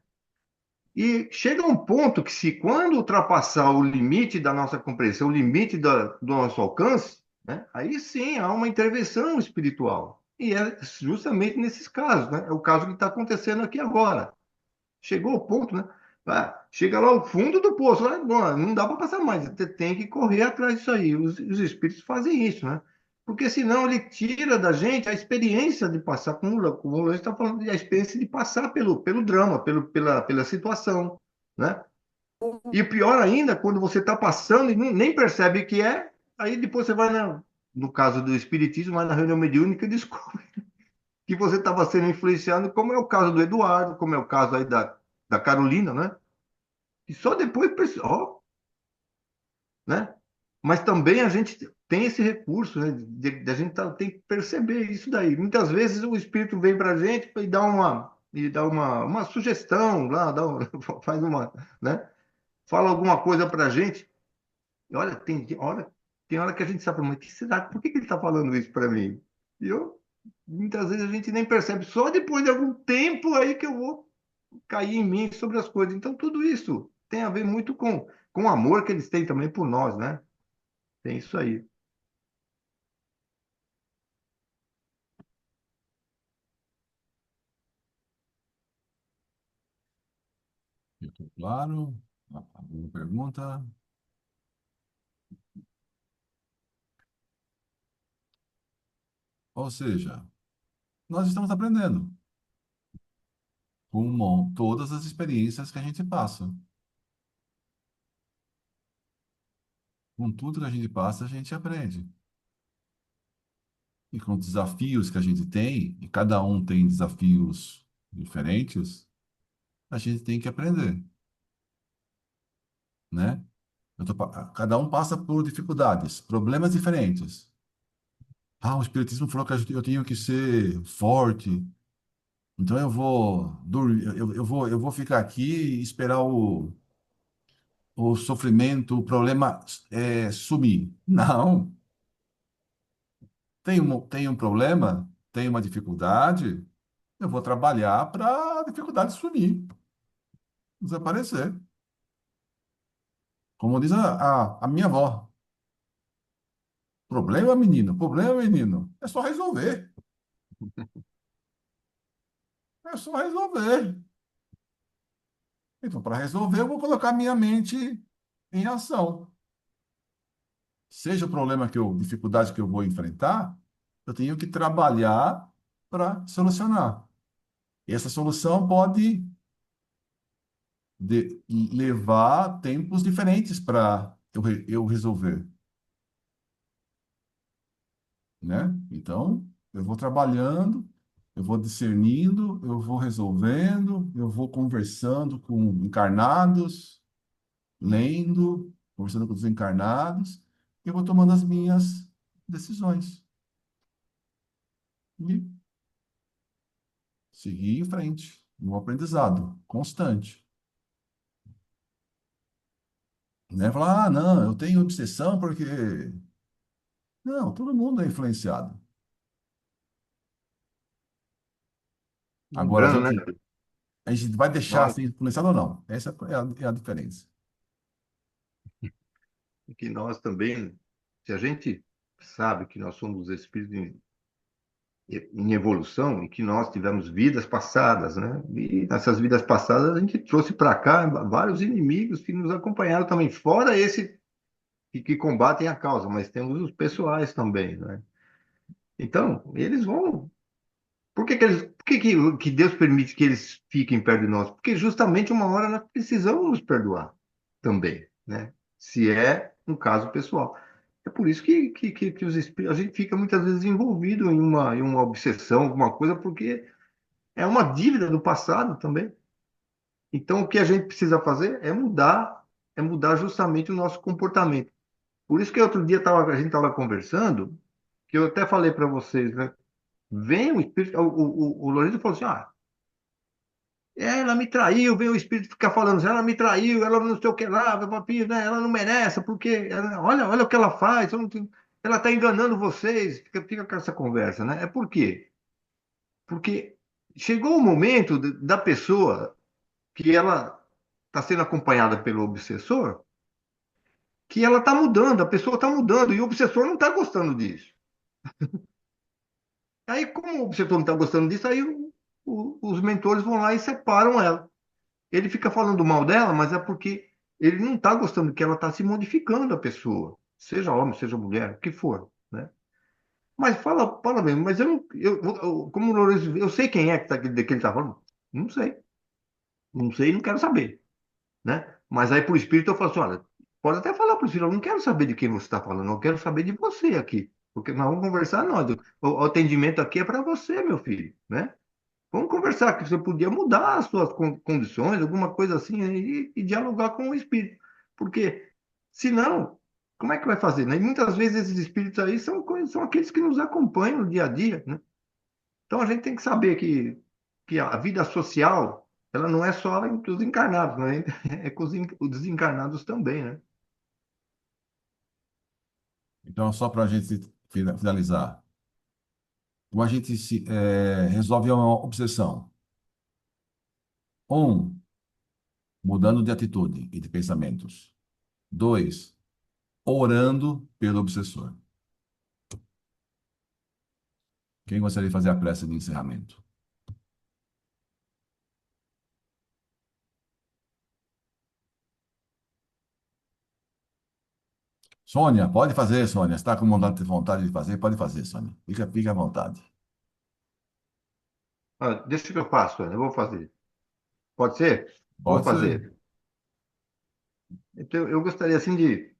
E chega um ponto que, se quando ultrapassar o limite da nossa compreensão, o limite do nosso alcance, né, aí sim há uma intervenção espiritual. E é justamente nesses casos, né? É o caso que está acontecendo aqui agora. Chegou o ponto, né? Chega lá ao fundo do poço, não dá para passar mais, você tem que correr atrás disso aí. Os espíritos fazem isso, né? Porque senão ele tira da gente a experiência de passar, como o Luiz está falando, a experiência de passar pelo drama, pela situação, né? E pior ainda, quando você está passando e nem percebe que é, aí depois você vai no caso do espiritismo, mas na reunião mediúnica descobre que você estava sendo influenciado, como é o caso do Eduardo, como é o caso aí da Carolina, né? E só depois, ó, né? Mas também a gente tem esse recurso, né? De a gente tem que perceber isso daí. Muitas vezes o espírito vem para a gente e dá uma sugestão lá, faz uma, né? Fala alguma coisa para a gente. E olha, tem hora que a gente sabe, mas que será? Por que ele está falando isso para mim? E muitas vezes a gente nem percebe. Só depois de algum tempo aí que eu vou cair em mim sobre as coisas. Então tudo isso tem a ver muito com o amor que eles têm também por nós, né? Tem isso aí. Ficou claro? Alguma pergunta? Ou seja, nós estamos aprendendo com todas as experiências que a gente passa. Com tudo que a gente passa, a gente aprende. E com os desafios que a gente tem, e cada um tem desafios diferentes, a gente tem que aprender, né? Cada um passa por dificuldades, problemas diferentes. Ah, o Espiritismo falou que eu tenho que ser forte, então eu vou dormir, eu vou ficar aqui e esperar o sofrimento, o problema sumir. Não, tem um problema, tem uma dificuldade, eu vou trabalhar para a dificuldade sumir, desaparecer. Como diz a minha avó, problema, menino, é só resolver, é só resolver. Então, para resolver, eu vou colocar minha mente em ação. Seja o problema dificuldade que eu vou enfrentar, eu tenho que trabalhar para solucionar. E essa solução pode levar tempos diferentes para eu resolver, né? Então, eu vou trabalhando, eu vou discernindo, eu vou resolvendo, eu vou conversando com encarnados, lendo, conversando com os encarnados, e eu vou tomando as minhas decisões. E seguir em frente, no aprendizado constante. Né? Falar, ah, não, eu tenho obsessão porque. Não, todo mundo é influenciado. Agora, Lembrando, né? a gente vai deixar Nós, ser influenciado ou não? Essa é a diferença. que nós também, se a gente sabe que nós somos espíritos em evolução e que nós tivemos vidas passadas, né? E nessas vidas passadas a gente trouxe para cá vários inimigos que nos acompanharam também, fora esse que combatem a causa, mas temos os pessoais também, né? Então, eles vão. Por que Deus permite que eles fiquem perto de nós? Porque justamente uma hora nós precisamos nos perdoar também, né? Se é um caso pessoal. É por isso que os espíritos, a gente fica muitas vezes envolvido em uma obsessão, alguma coisa, porque é uma dívida do passado também. Então, o que a gente precisa fazer é mudar justamente o nosso comportamento. Por isso que outro dia a gente estava conversando, que eu até falei para vocês, né? Vem o espírito, o Lourenço falou assim, ah, ela me traiu, vem o espírito ficar falando, ela me traiu, ela não sei o que lá, papi, né? Ela não merece, porque olha o que ela faz, ela está enganando vocês, fica com essa conversa, né? É por quê? Porque chegou o momento da pessoa que ela está sendo acompanhada pelo obsessor, que ela está mudando, a pessoa está mudando, e o obsessor não está gostando disso. Aí, como o obsessor não está gostando disso, aí os mentores vão lá e separam ela. Ele fica falando mal dela, mas é porque ele não está gostando que ela está se modificando a pessoa, seja homem, seja mulher, o que for, né? Mas fala mesmo, mas eu não, como o Lourenço, eu sei quem é de que ele está falando? Não sei, não sei, não quero saber, né? Mas aí, por espírito, eu falo assim: olha, pode até falar para o espírito, eu não quero saber de quem você está falando, eu quero saber de você aqui, Porque nós vamos conversar, não. O atendimento aqui é para você, meu filho, né? Vamos conversar, que você podia mudar as suas condições, alguma coisa assim, e dialogar com o espírito. Porque, senão, como é que vai fazer, né? E muitas vezes esses espíritos aí são aqueles que nos acompanham no dia a dia, né? Então a gente tem que saber que a vida social, ela não é só entre os encarnados, né? É com os desencarnados também, né? Então, só para a gente finalizar, como a gente resolve uma obsessão? Um, mudando de atitude e de pensamentos. Dois, orando pelo obsessor. Quem gostaria de fazer a prece de encerramento? Sônia, pode fazer, Sônia. Está com vontade de fazer? Pode fazer, Sônia. Fica à vontade. Ah, deixa que eu faço, Ana, eu vou fazer. Pode ser? Vou Pode ser. fazer. Então, eu gostaria, assim, de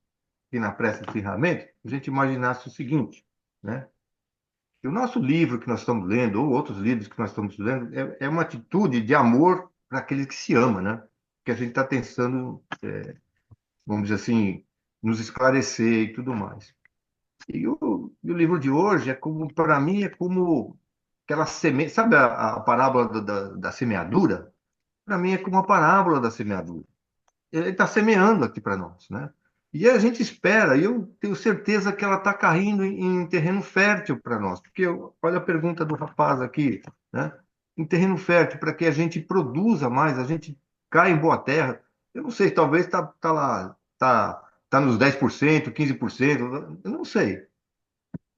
que na prece de encerramento, a gente imaginasse o seguinte, né? Que o nosso livro que nós estamos lendo, ou outros livros que nós estamos lendo, é uma atitude de amor para aquele que se ama, né? Que a gente está tentando, vamos dizer assim, nos esclarecer e tudo mais. E o livro de hoje é como, para mim, é como aquela semente, sabe a parábola da semeadura? Para mim é como a parábola da semeadura. Ele está semeando aqui para nós, né? E a gente espera, e eu tenho certeza que ela está caindo em terreno fértil para nós, porque olha a pergunta do rapaz aqui, né? Em terreno fértil, para que a gente produza mais, a gente caia em boa terra. Eu não sei, talvez tá lá, tá nos 10%, 15%, eu não sei.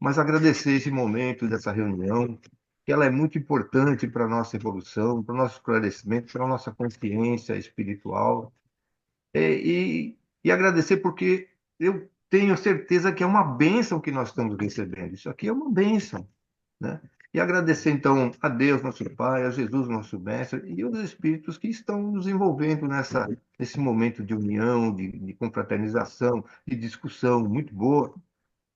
Mas agradecer esse momento dessa reunião, que ela é muito importante para a nossa evolução, para o nosso esclarecimento, para a nossa consciência espiritual. E agradecer porque eu tenho certeza que é uma bênção que nós estamos recebendo. Isso aqui é uma bênção, né? E agradecer, então, a Deus, nosso Pai, a Jesus, nosso Mestre, e os Espíritos que estão nos envolvendo nesse momento de união, de confraternização, de discussão muito boa,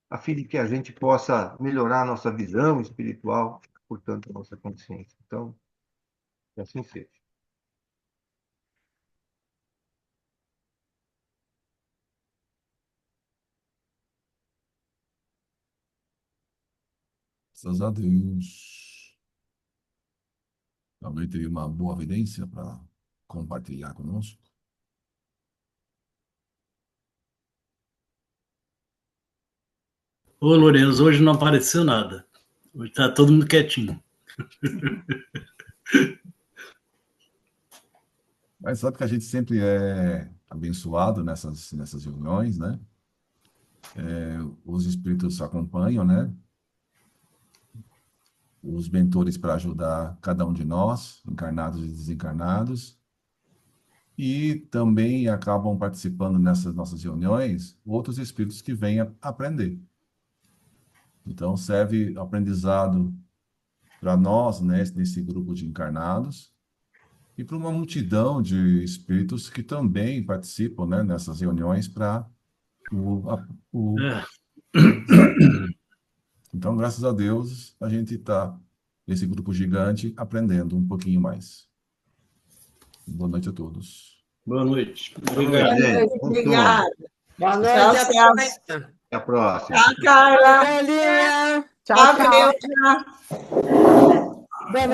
a fim de que a gente possa melhorar a nossa visão espiritual, portanto, a nossa consciência. Então, que assim seja. Graças a Deus. Alguém teria uma boa evidência para compartilhar conosco? Ô, Lourenço, hoje não apareceu nada. Hoje tá todo mundo quietinho. Mas sabe que a gente sempre é abençoado nessas reuniões, né? Os espíritos acompanham, né? Os mentores para ajudar cada um de nós, encarnados e desencarnados. E também acabam participando nessas nossas reuniões outros espíritos que vêm aprender. Então, serve aprendizado para nós, né, nesse grupo de encarnados, e para uma multidão de espíritos que também participam, né, nessas reuniões para o É. aprendizado. Então, graças a Deus, a gente está, nesse grupo gigante, aprendendo um pouquinho mais. Boa noite a todos. Boa noite. Boa Obrigado. noite, gente. Bom sono. Obrigada. Boa noite, Tchau, até Celso. amanhã. Até a próxima. Tchau, Carla. Belinha. Tchau, Cláudia. Boa